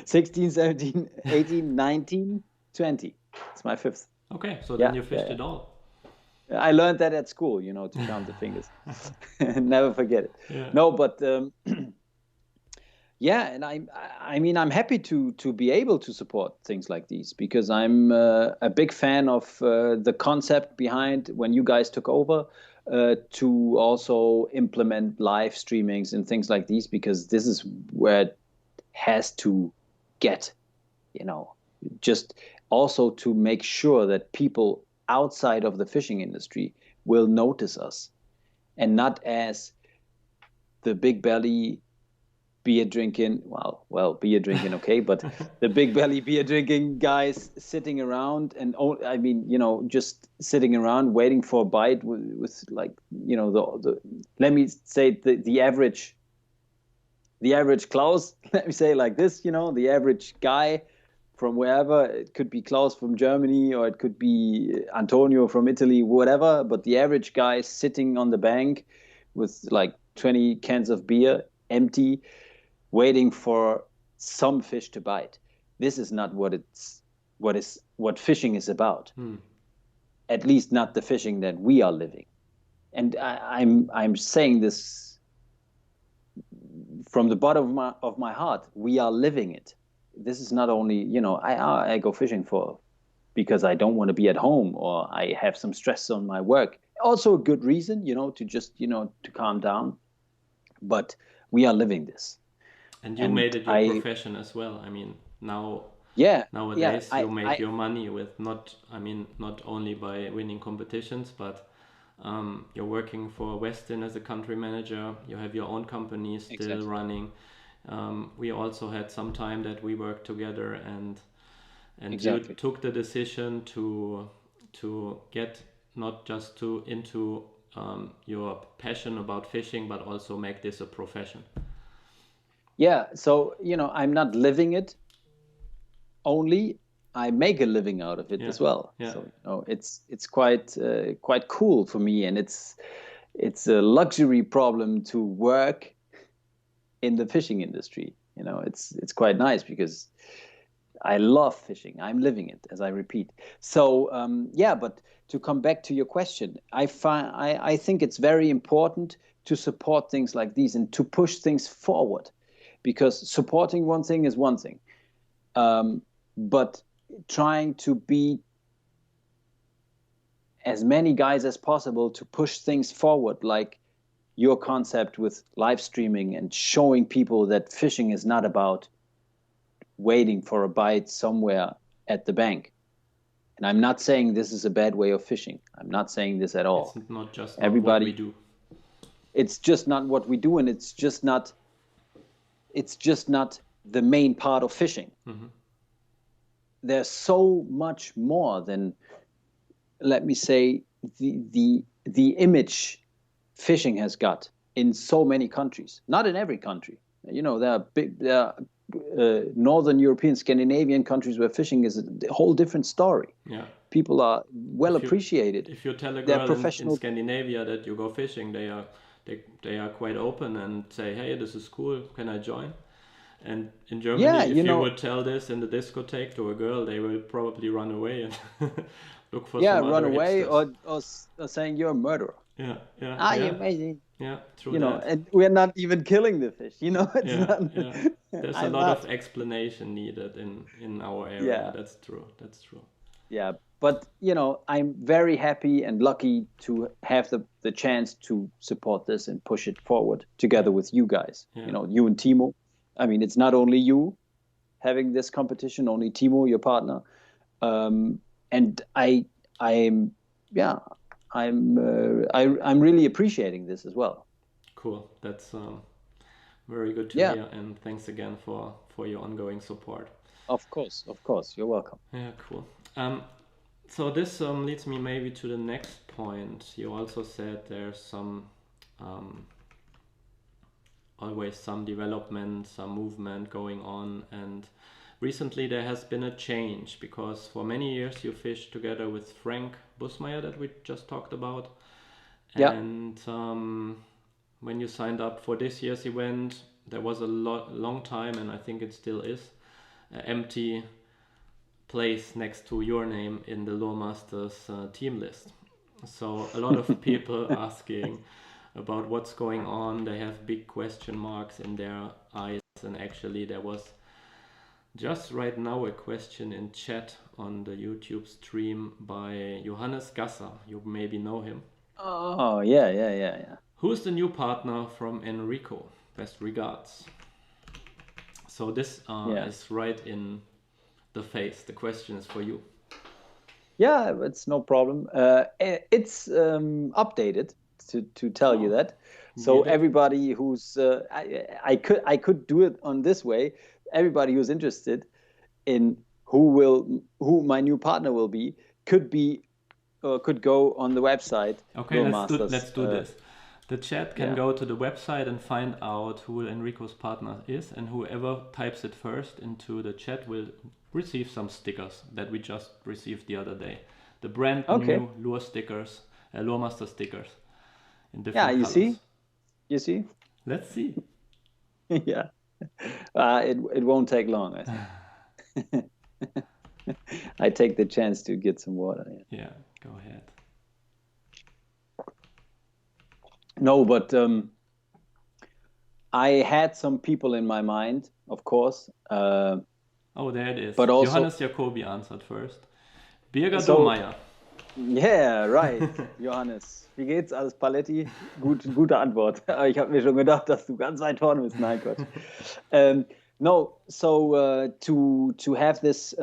16, 17, 18, 19, 20. It's my fifth. Okay, so then you fished it all. I learned that at school, to count the fingers. Never forget it. Yeah. No, but and I mean, I'm happy to be able to support things like these because I'm a big fan of the concept behind when you guys took over to also implement live streamings and things like these, because this is where it has to get, just also to make sure that people outside of the fishing industry will notice us, and not as the big belly beer drinking, beer drinking, okay, but the big belly beer drinking guys sitting around and just sitting around waiting for a bite with like, let me say the average Klaus, let me say it like this, the average guy from wherever. It could be Klaus from Germany, or it could be Antonio from Italy, whatever. But the average guy sitting on the bank with like 20 cans of beer, empty, waiting for some fish to bite. This is not what fishing is about. At least not the fishing that we are living. And I'm saying this from the bottom of my heart. We are living it. This is not only, I go fishing because I don't want to be at home, or I have some stress on my work. Also a good reason, to just, to calm down. But we are living this. And you made it your profession as well. I mean, nowadays you make your money with not only by winning competitions, but you're working for Westin as a country manager. You have your own company still running. We also had some time that we worked together, and you took the decision to get not just into your passion about fishing, but also make this a profession. Yeah, so I'm not living it only. I make a living out of it as well. Yeah. So it's quite cool for me, and it's a luxury problem to work in the fishing industry. It's quite nice because I love fishing. I'm living it, as I repeat. So but to come back to your question, I think it's very important to support things like these and to push things forward, because supporting one thing is one thing, but trying to be as many guys as possible to push things forward, like your concept with live streaming and showing people that fishing is not about waiting for a bite somewhere at the bank. And I'm not saying this is a bad way of fishing. I'm not saying this at all. It's not just what we do. It's just not what we do, and it's just not the main part of fishing. Mm-hmm. There's so much more than, let me say, the the image fishing has got in so many countries, not in every country. There are Northern European, Scandinavian countries where fishing is a whole different story. Yeah. People are well appreciated. If you tell a They're girl professional in Scandinavia that you go fishing, they are quite open and say, "Hey, this is cool. Can I join?" And in Germany, if you would tell this in the discotheque to a girl, they will probably run away and look for some run other away hipsters. or saying you're a murderer. Yeah, Amazing. yeah, true that. And we're not even killing the fish. It's Yeah, not. yeah. There's a I'm lot not. of explanation needed in our area. Yeah, That's true. That's true. yeah. But I'm very happy and lucky to have the chance to support this and push it forward together with you guys. Yeah. You and Timo. I mean, it's not only you having this competition, only Timo, your partner. And I'm really appreciating this as well. Cool. That's very good to hear, and thanks again for your ongoing support. Of course, you're welcome. Yeah, cool. So this leads me maybe to the next point. You also said there's some always some development, some movement going on, and recently there has been a change, because for many years you fished together with Frank Bußmeyer that we just talked about. And when you signed up for this year's event, there was a long time, and I think it still is, an empty place next to your name in the Luremasters team list. So a lot of people asking about what's going on. They have big question marks in their eyes, and actually there was just right now a question in chat on the YouTube stream by Johannes Gasser. You maybe know him. Oh, yeah. Who's the new partner from Enrico? Best regards. So this is right in the face. The question is for you. Yeah, it's no problem. It's updated to tell you that. So everybody who's I could do it on this way. Everybody who's interested in who my new partner will be could go on the website. Okay, let's do this. The chat can go to the website and find out who Enrico's partner is, and whoever types it first into the chat will receive some stickers that we just received the other day. The brand new Luremaster stickers in different colors. You see? Let's see. Yeah. It won't take long, I think. I take the chance to get some water. Yeah, go ahead. No, but I had some people in my mind, of course. There it is. But also, Johannes Jacobi answered first. Birger Domeyer. Yeah, right. Johannes, wie geht's? Alles Paletti? Gute Antwort. Ich habe mir schon gedacht, dass du ganz weit vorne bist. Nein, Gott. No, so to have this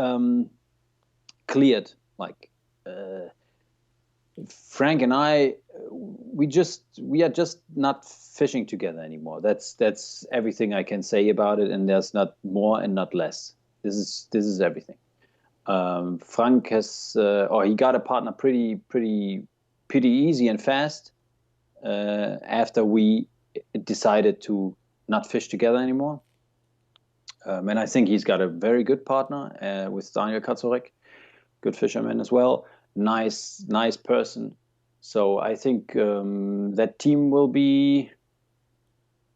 cleared, like Frank and I, we are just not fishing together anymore. That's everything I can say about it, and there's not more and not less. This is everything. Frank has, he got a partner pretty easy and fast after we decided to not fish together anymore. And I think he's got a very good partner with Daniel Kaczorek, good fisherman as well, nice person. So I think that team will be,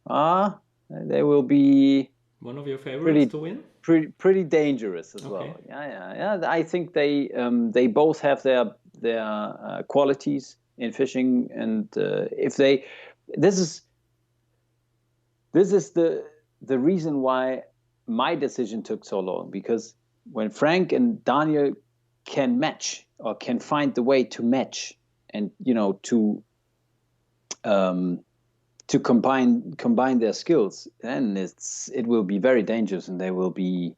they will be one of your favorites to win. Pretty dangerous as well. Yeah. I think they both have their qualities in fishing, and if they, this is the reason why my decision took so long, because when Frank and Daniel can match or can find the way to match, and to combine their skills, then it will be very dangerous, and they will be,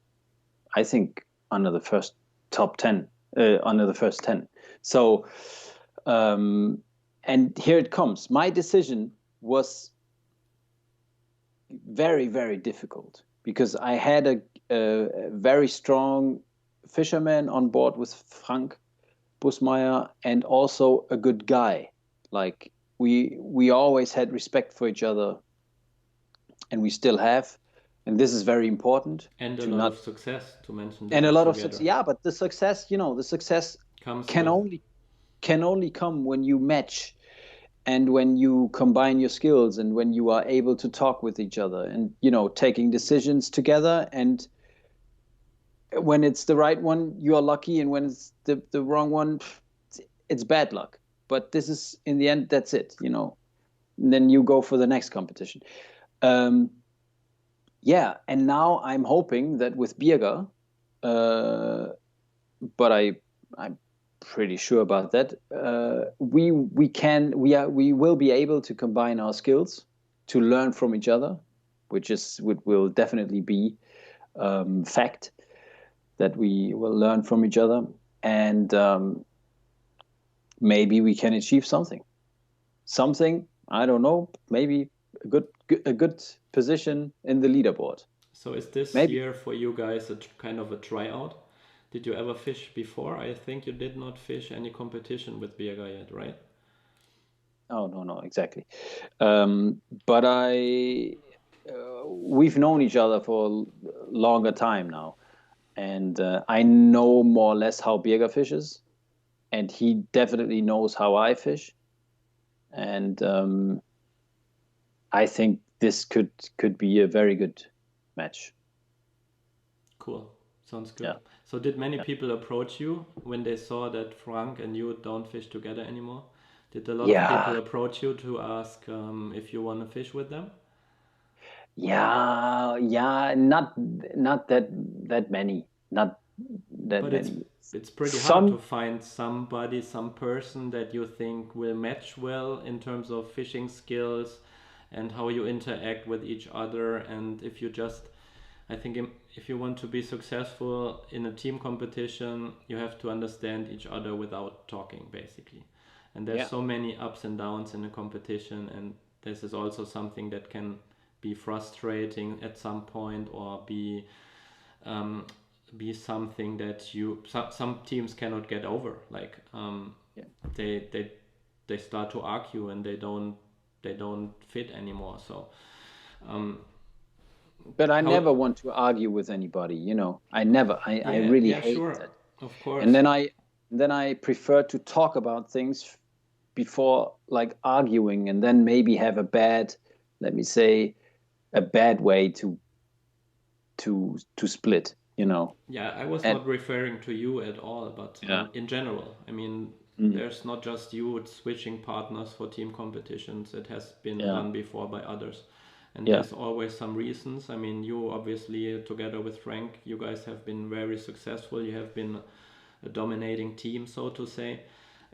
I think, under the first top 10, under the first 10. So, and here it comes. My decision was very, very difficult, because I had a very strong fisherman on board with Frank Bußmeyer, and also a good guy Like we always had respect for each other, and we still have, and this is very important. And a To lot not of success to mention And a that lot of success. together Yeah, but the success, the success comes can with. only come when you match, and when you combine your skills, and when you are able to talk with each other, and taking decisions together. And when it's the right one, you are lucky, and when it's the wrong one, it's bad luck. But this is, in the end, that's it. And then you go for the next competition. um yeah, and now I'm hoping that with Birger, uh but I'm pretty sure about that. We will be able to combine our skills to learn from each other, which will definitely be fact, that we will learn from each other. And maybe we can achieve something. I don't know. Maybe a good position in the leaderboard. So is this Maybe. year for you guys a kind of a tryout? Did you ever fish before? I think you did not fish any competition with Birger yet, right? Oh, no, exactly. But we've known each other for a longer time now, and I know more or less how Birger fishes, and he definitely knows how I fish. And I think this could be a very good match. Cool. Sounds good. Yeah. So did many people approach you when they saw that Frank and you don't fish together anymore? Did a lot of people Yeah, approach you to ask if you want to fish with them? yeah. Not that many. Not that But it's many. it's pretty hard to Some. find somebody, some person that you think will match well in terms of fishing skills and how you interact with each other. And if you just, I think if you want to be successful in a team competition, you have to understand each other without talking, basically. And there's Yeah. so many ups and downs in a competition, and this is also something that can be frustrating at some point, or um, be something that some teams cannot get over. Like Yeah. they start to argue and they don't fit anymore. So um, But I how? never want to argue with anybody. I never. I Yeah, really yeah, hate sure, that. of And course. then I prefer to talk about things before, like, arguing, and then maybe have let me say, a bad way to split. Yeah, I was And not referring to you at all, but yeah. in general. I mean, Mm, there's not just you switching partners for team competitions. It has been yeah. done before by others. And Yeah. there's always some reasons. I mean, you obviously, together with Frank, you guys have been very successful. You have been a dominating team, so to say.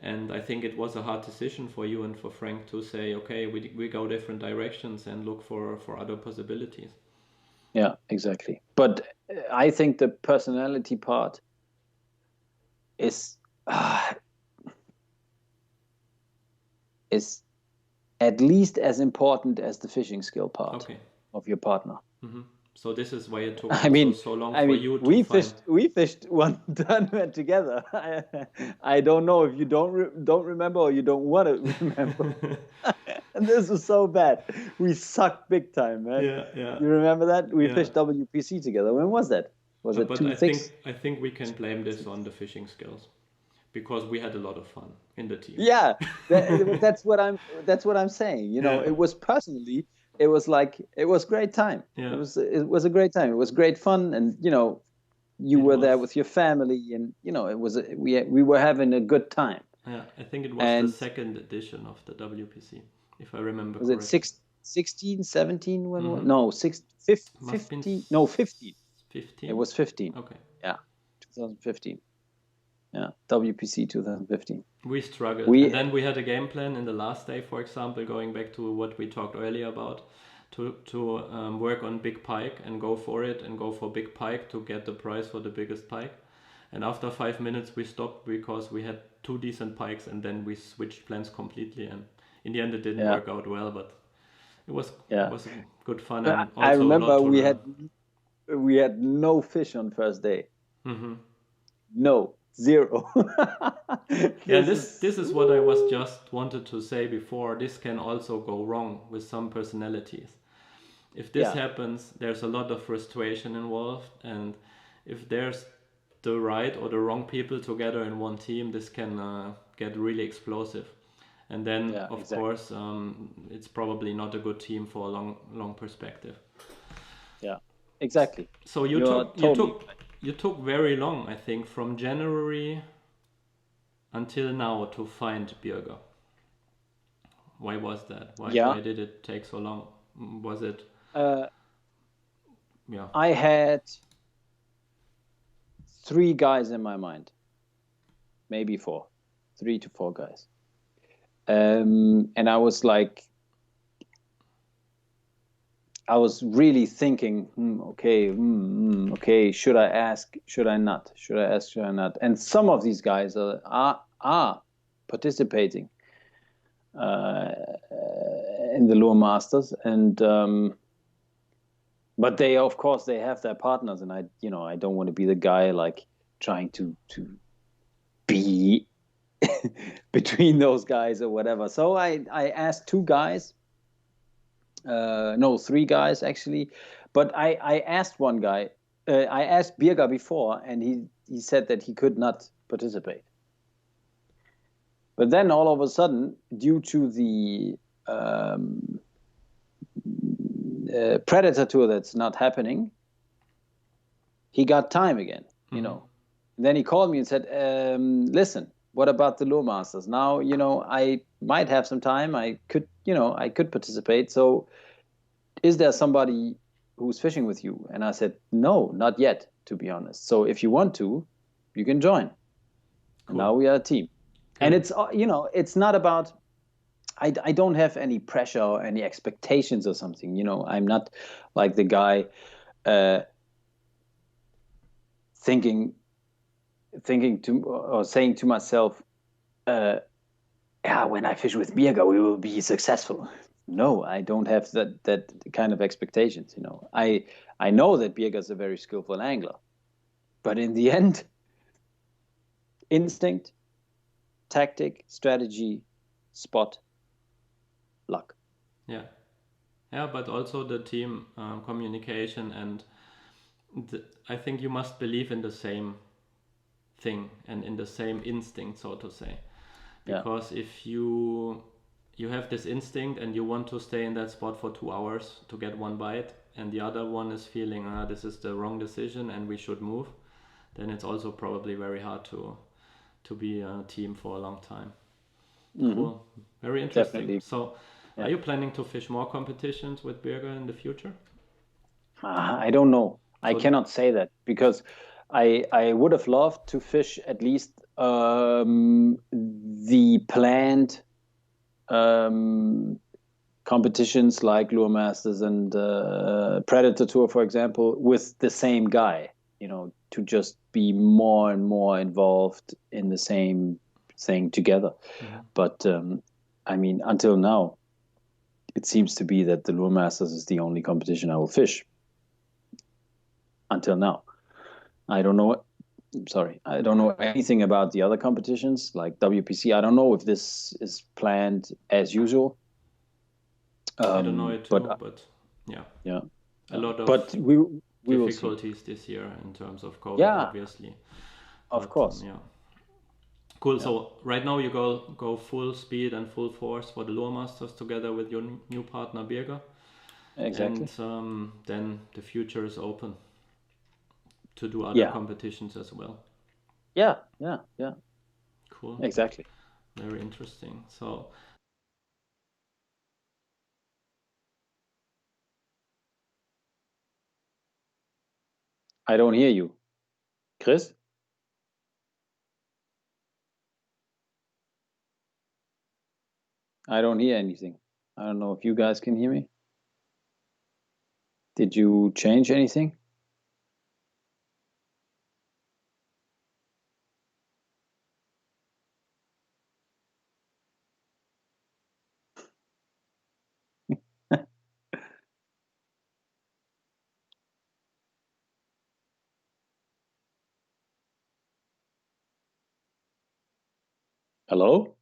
And I think it was a hard decision for you and for Frank to say, okay, we go different directions and look for other possibilities. Yeah, exactly. But I think the personality part is uh, is at least as important as the fishing skill part Okay. of your partner. Hmm. So this is why it took I also mean, so long I for mean, you to we find. fished one tournament together. I don't know if you don't remember, or you don't want to remember. And this was so bad. We sucked big time, man. Yeah, yeah, You remember that? We yeah. fished WPC together. When was that? Was it But two I think six? I think we can blame this on the fishing skills because we had a lot of fun in the team. Yeah, that's what I'm saying. Yeah, It was personally, it was like, it was great time. It yeah. was it was a great time. It was great fun, and you It were was. there with your family, and we were having a good time. Yeah, I think it was the And second edition of the WPC, if I remember was it correctly. 16, 17? Mm-hmm. No, Must been 15. No, 15. It 15. was 15. Okay. Yeah, 2015. Yeah, WPC 2015. We struggled, and We then we had a game plan in the last day, for example, going back to what we talked earlier about, to work on big pike and go for it and go for big pike to get the prize for the biggest pike. And after 5 minutes, we stopped because we had two decent pikes, and then we switched plans completely. And in the end, it didn't Yeah, work out well, but it was yeah. it was good fun I and I also a lot remember to learn. we had no fish on first day. Hmm. No, zero. Yeah, this is what I was just wanted to say before. This can also go wrong with some personalities. If this happens, there's a lot of frustration involved, and if there's the right or the wrong people together in one team, this can get really explosive. And then, of course, it's probably not a good team for a long perspective. Yeah, exactly. So you took very long, I think, from January until now to find Birger. Why was that? Why did it take so long? Was it? I had 3 guys in my mind, maybe 4, 3 to 4 guys, and I was like, I was really thinking, okay, should I ask? Should I not? Should I ask? Should I not? And some of these guys are participating in the Luremasters, and but they, of course, they have their partners, and I don't want to be the guy like trying to be between those guys or whatever. So I asked 2 guys. No, 3 guys actually, but I asked one guy. I asked Birger before, and he said that he could not participate. But then all of a sudden, due to the Predator tour that's not happening, he got time again. And then he called me and said, "Listen, what about the Luremasters? Now, I might have some time. I could participate. So is there somebody who's fishing with you?" And I said, "No, not yet, to be honest. So if you want to, you can join." Cool. And now we are a team. Good. And it's, it's not about, I don't have any pressure or any expectations or something. I'm not like the guy thinking to, or saying to myself, when I fish with Birger, we will be successful. No, I don't have that kind of expectations. I know that Birger is a very skillful angler, but in the end, instinct, tactic, strategy, spot, luck. Yeah, but also the team communication, and I think you must believe in the same thing and in the same instinct, so to say, because if you have this instinct and you want to stay in that spot for 2 hours to get one bite, and the other one is feeling this is the wrong decision and we should move, then it's also probably very hard to be a team for a long time. Mm-hmm. Cool. Very interesting. Definitely. So are you planning to fish more competitions with Birger in the future? I don't know. I cannot say that, because I would have loved to fish at least the planned competitions like Luremasters and Predator Tour, for example, with the same guy, to just be more and more involved in the same thing together. Mm-hmm. But until now, it seems to be that the Luremasters is the only competition I will fish. Until now, I don't know. I don't know anything about the other competitions like WPC. I don't know if this is planned as usual. I don't know it too, but yeah, a lot of difficulties this year in terms of COVID, obviously. Of course. Cool. Yeah. So right now you go full speed and full force for the Luremasters together with your new partner Birger. Exactly. And then the future is open to do other competitions as well. Yeah. Cool. Exactly. Very interesting. So I don't hear you. Chris? I don't hear anything. I don't know if you guys can hear me. Did you change anything? Hello?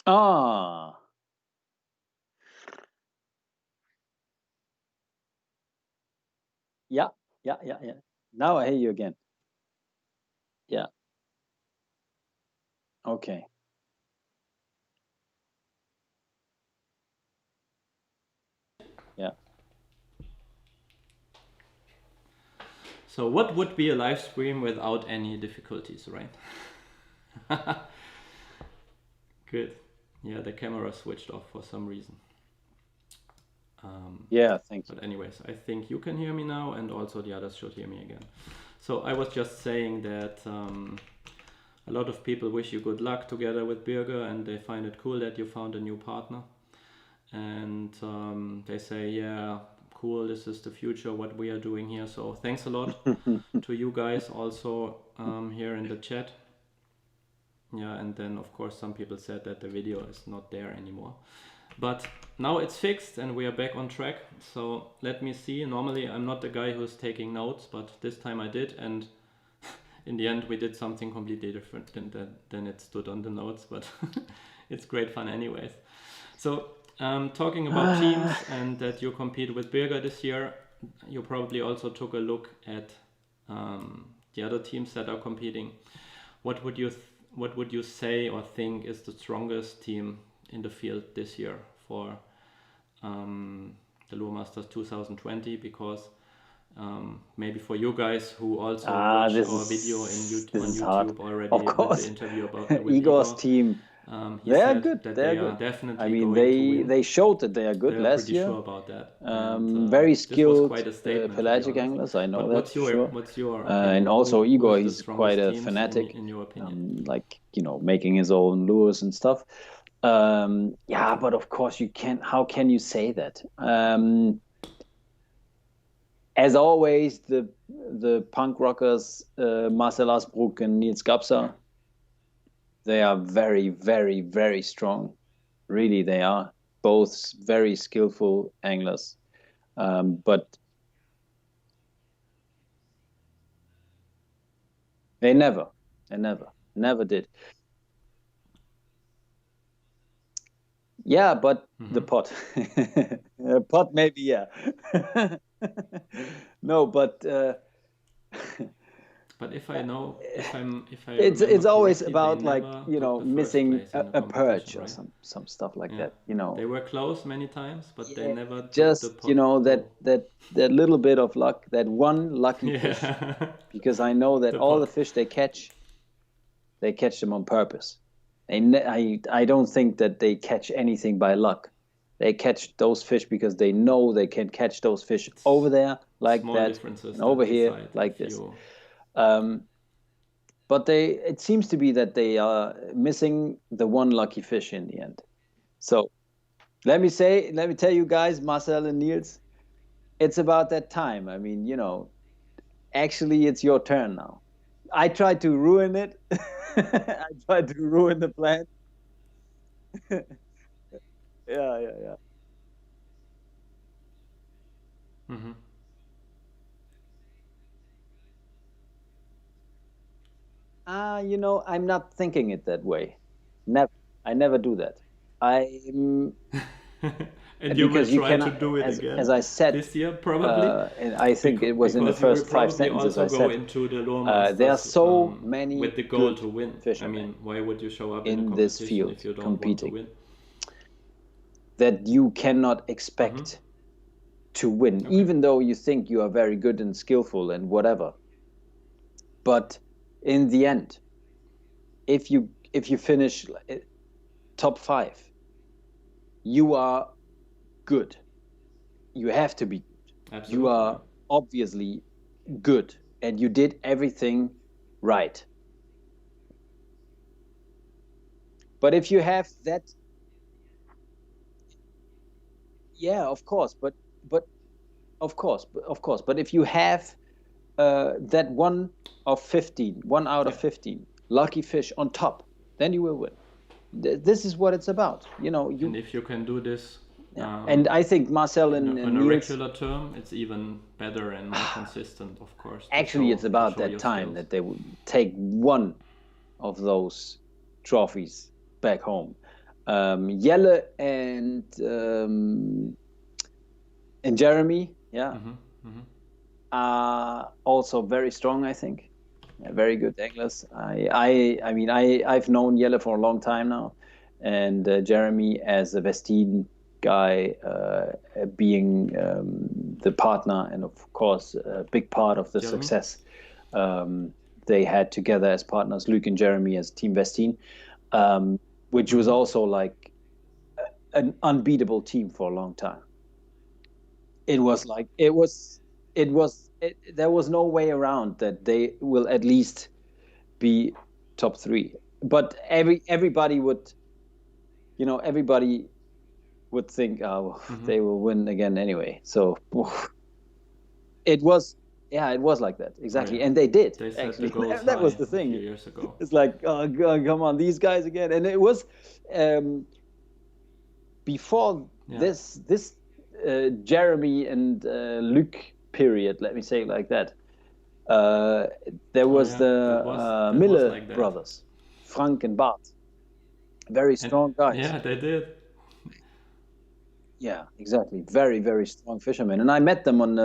Ah, yeah, yeah. Now I hear you again. Yeah, okay. Yeah. So what would be a live stream without any difficulties, right? Good. Yeah, the camera switched off for some reason. Yeah, thank you. But anyways, I think you can hear me now, and also the others should hear me again. So I was just saying that a lot of people wish you good luck together with Birger, and they find it cool that you found a new partner. And they say, yeah, cool, this is the future, what we are doing here. So thanks a lot to you guys also here in the chat. Yeah, and then of course some people said that the video is not there anymore. But now it's fixed and we are back on track. So let me see. Normally I'm not the guy who's taking notes, but this time I did. And in the end we did something completely different than it stood on the notes. But it's great fun anyways. So talking about teams and that you compete with Birger this year, you probably also took a look at the other teams that are competing. What would you say or think is the strongest team in the field this year for the Luremasters 2020? Because maybe for you guys who also watch our video on YouTube hard. already Of course. with the interview with Igor's Igor, team, he they are said good. that They they are are good. definitely I mean, going to win. they showed that they are good They are last pretty year. sure about that. And, Very skilled this was quite a statement, pelagic anglers, I know but that for sure. What's your opinion? And also who Igor, is the he's strongest quite a teams fanatic, in your opinion? like, making his own lures and stuff. Yeah, but of course you can't. How can you say that? As always, the punk rockers, Marcel Asbruck and Nils Gapsa, they are very, very, very strong. Really, they are both very skillful anglers. But they never did. Yeah, but the pot, pot maybe, yeah. No, but but if I it's always about, like, missing missing a perch or right? some stuff like that. They were close many times, but they never just took the pot. that little bit of luck, that one lucky fish. Because I know that all the fish they catch them on purpose. I don't think that they catch anything by luck. They catch those fish because they know they can catch those fish over there like that, and over here like this. But it seems to be that they are missing the one lucky fish in the end. So let me tell you guys, Marcel and Niels, it's about that time. I mean, actually it's your turn now. I tried to ruin it. I tried to ruin the plan. Yeah. Mm-hmm. I'm not thinking it that way. Never. I never do that. I'm And you will because you try to cannot, do it again as I said this year, probably. and I think it was in the Because you will first five probably sentences also I go said, into the Luremasters there are so many with the goal good to win. I fishermen mean, why would you show up in a in this competition field if you don't competing want to win? that you cannot expect to win, even though you think you are very good and skillful and whatever. But in the end, if you finish top 5, you are good. You have to be good. Absolutely. You are obviously good, and you did everything right. But if you have that, yeah, of course, but of course, but if you have that one out of 15 lucky fish on top, then you will win. This is what it's about. And if you can do this, and I think Marcel and in a Niels, regular term, it's even better and more consistent, of course. Actually, it's about that time that they would take one of those trophies back home. Jelle and Jeremy, are also very strong, I think. Very good anglers. I mean, I've known Jelle for a long time now, and Jeremy as a Westin guy, being the partner and of course a big part of the success they had together as partners, Luke and Jeremy as Team Westin, which was also like an unbeatable team for a long time. There was no way around that they will at least be top 3. But everybody would think, they will win again anyway. So it was like that, exactly. And they did. They set actually. The goals that was the thing. A few years ago. It's like, oh God, come on, these guys again. And it was before this Jeremy and Luc period, let me say it like that. There was the Miller like brothers, Frank and Bart. Very strong guys. Yeah, they did. Yeah, exactly. Very, very strong fishermen. And I met them on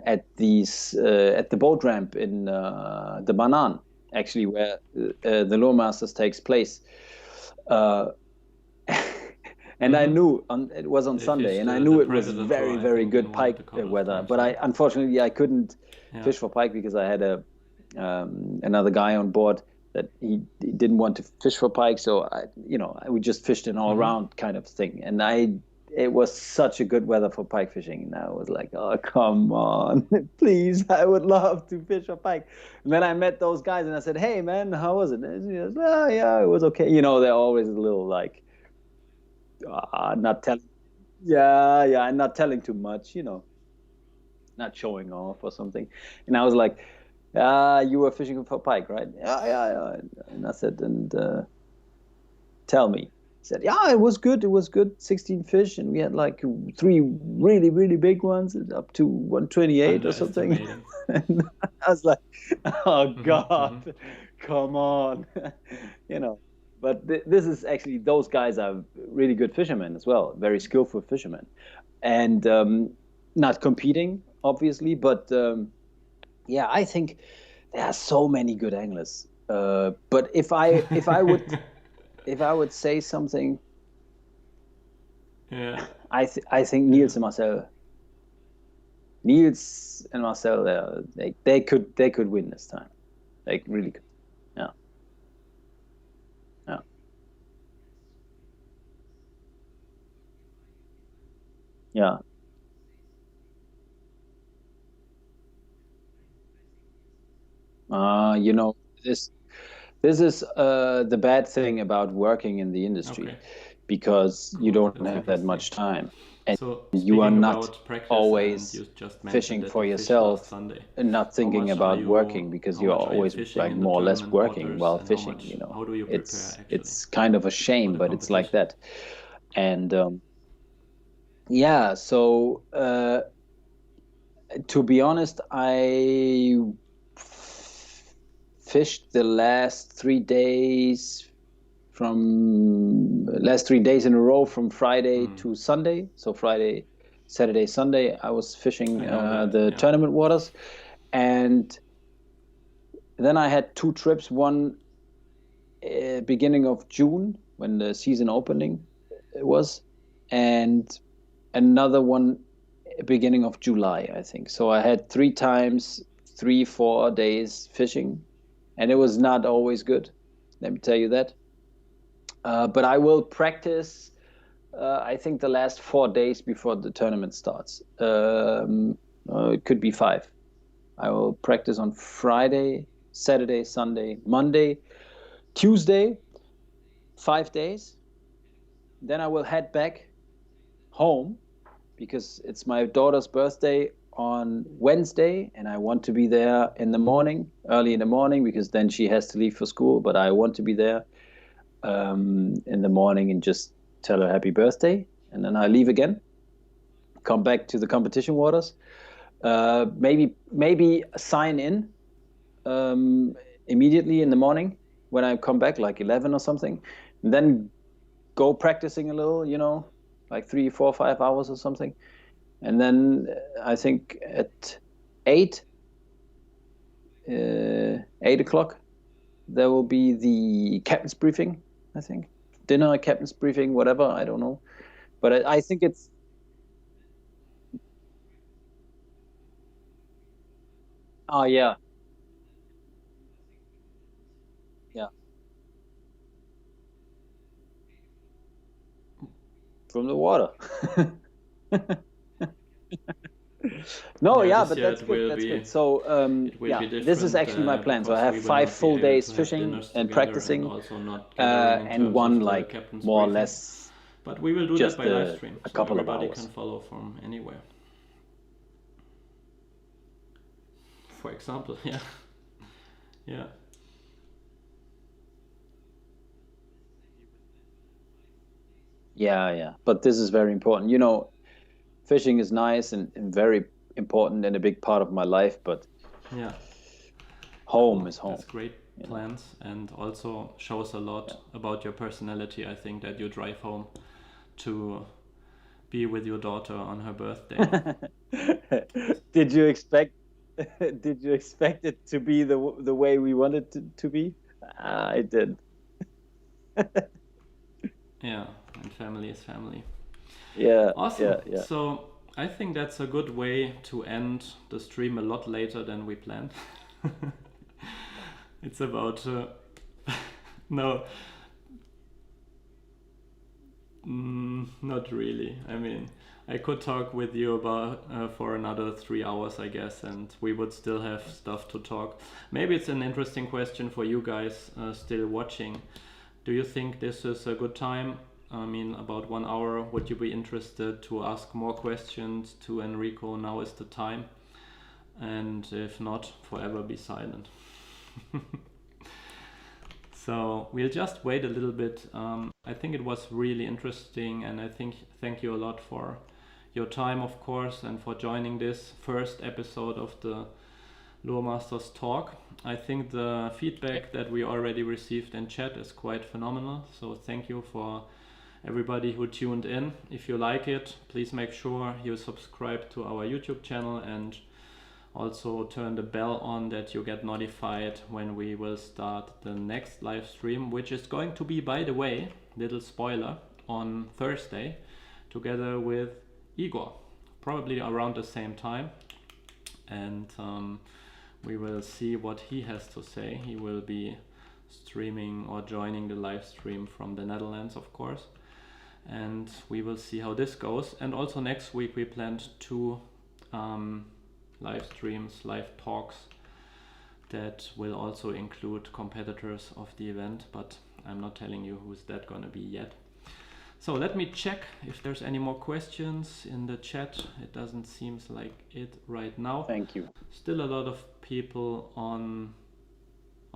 at the boat ramp in the Banan, actually, where the Luremasters takes place. And I knew it was on Sunday, and I knew it was very, very good pike weather. But unfortunately, I couldn't fish for pike because I had another guy on board that he didn't want to fish for pike. So we just fished an all-round kind of thing. And it was such a good weather for pike fishing, and I was like, oh, come on, please, I would love to fish for pike. And then I met those guys, and I said, hey, man, how was it? And he goes, oh, yeah, it was okay. They're always a little like, not telling. Yeah, and not telling too much, not showing off or something. And I was like, you were fishing for pike, right? Yeah. And I said, and tell me. He said, yeah, it was good. 16 fish, and we had like 3 really, really big ones, up to 128 or something. And I was like, oh God, come on, But this is actually, those guys are really good fishermen as well, very skillful fishermen, and not competing, obviously, but I think there are so many good anglers. But if I would say something, I think Niels and Marcel. Niels and Marcel, they could win this time, like really good. Yeah. This is the bad thing about working in the industry, because you don't have that much time, and you are not always fishing for yourself and not thinking about working, because you're always like more or less working while fishing. It's kind of a shame, but it's like that. And so to be honest, I fished the last 3 days in a row from Friday to Sunday. So Friday, Saturday, Sunday, I was fishing the tournament waters. And then I had 2 trips, one beginning of June when the season opening was, and another one beginning of July, I think. So I had 3 times, 3-4 days fishing, and it was not always good. Let me tell you that. But I will practice, I think, the last 4 days before the tournament starts. It could be 5. I will practice on Friday, Saturday, Sunday, Monday, Tuesday, 5 days. Then I will head back home, because it's my daughter's birthday on Wednesday, and I want to be there in the morning, early in the morning, because then she has to leave for school. But I want to be there in the morning and just tell her happy birthday, and then I leave again, come back to the competition waters, maybe sign in immediately in the morning when I come back, like 11 or something, and then go practicing a little, like 3, 4, 5 hours or something. And then I think at 8, 8 o'clock, there will be the captain's briefing, I think. Dinner, captain's briefing, whatever, I don't know. But I think it's, oh yeah, yeah, from the water. No, Yeah, yeah, this but year that's it good. will That's be good. So, it will yeah, be this is different actually my plan. So I because have we will five not be full able days to have fishing dinners and together and practicing, also not gathering in and terms one of the like captain's more or briefing. less But we will do that just by live stream, a so couple of everybody can hours. follow from anywhere. For example, yeah, yeah, Yeah, yeah. But this is very important. Fishing is nice and very important and a big part of my life, but yeah. home Cool. is That's home, great you know. plans and also shows a lot about your personality. I think that you drive home to be with your daughter on her birthday. Yeah. Did you expect did you expect it to be the way we wanted to be? I did. Yeah, and family is family. Yeah, Awesome. yeah, yeah. So I think that's a good way to end the stream a lot later than we planned. It's about no, not really. I mean, I could talk with you about for another 3 hours, I guess, and we would still have stuff to talk. Maybe it's an interesting question for you guys still watching. Do you think this is a good time? I mean, about 1 hour. Would you be interested to ask more questions to Enrico? Now is the time. And if not, forever be silent. So we'll just wait a little bit. I think it was really interesting, and I think thank you a lot for your time, of course, and for joining this first episode of the Luremasters Talk. I think the feedback that we already received in chat is quite phenomenal. So thank you for everybody who tuned in. If you like it, please make sure you subscribe to our YouTube channel and also turn the bell on that you get notified when we will start the next live stream, which is going to be, by the way, little spoiler, on Thursday together with Igor, probably around the same time. And we will see what he has to say. He will be streaming or joining the live stream from the Netherlands, of course. And we will see how this goes. And also next week we planned 2 live streams, live talks that will also include competitors of the event, but I'm not telling you who's that gonna be yet. So let me check if there's any more questions in the chat. It doesn't seem like it right now. Thank you. Still a lot of people on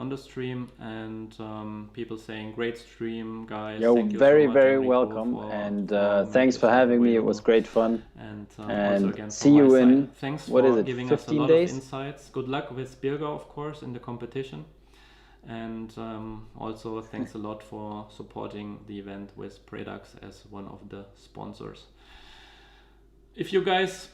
the stream, and people saying great stream, guys. You're Thank you very, so much, very Enrico, welcome, for and making thanks for yourself having me. It was available. great fun. And also And again see from my you side, in, thanks what is for it, giving us a 15 lot days? of insights. Good luck with Birger, of course, in the competition. And also thanks a lot for supporting the event with Predax as one of the sponsors. If you guys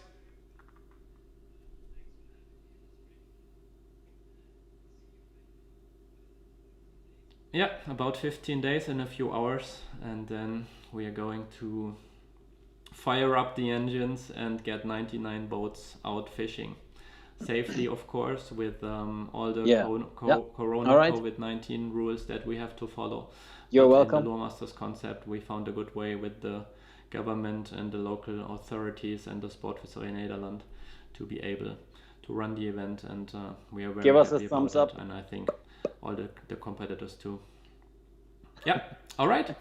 yeah, about 15 days and a few hours, and then we are going to fire up the engines and get 99 boats out fishing safely, of course, with all the Corona All right. COVID-19 rules that we have to follow. You're But welcome. in the Luremasters concept, we found a good way with the government and the local authorities and the Sportvisserij Nederland to be able to run the event, and we are very Give us a happy thumbs about up. it, and I think all the competitors too. Yeah, all right.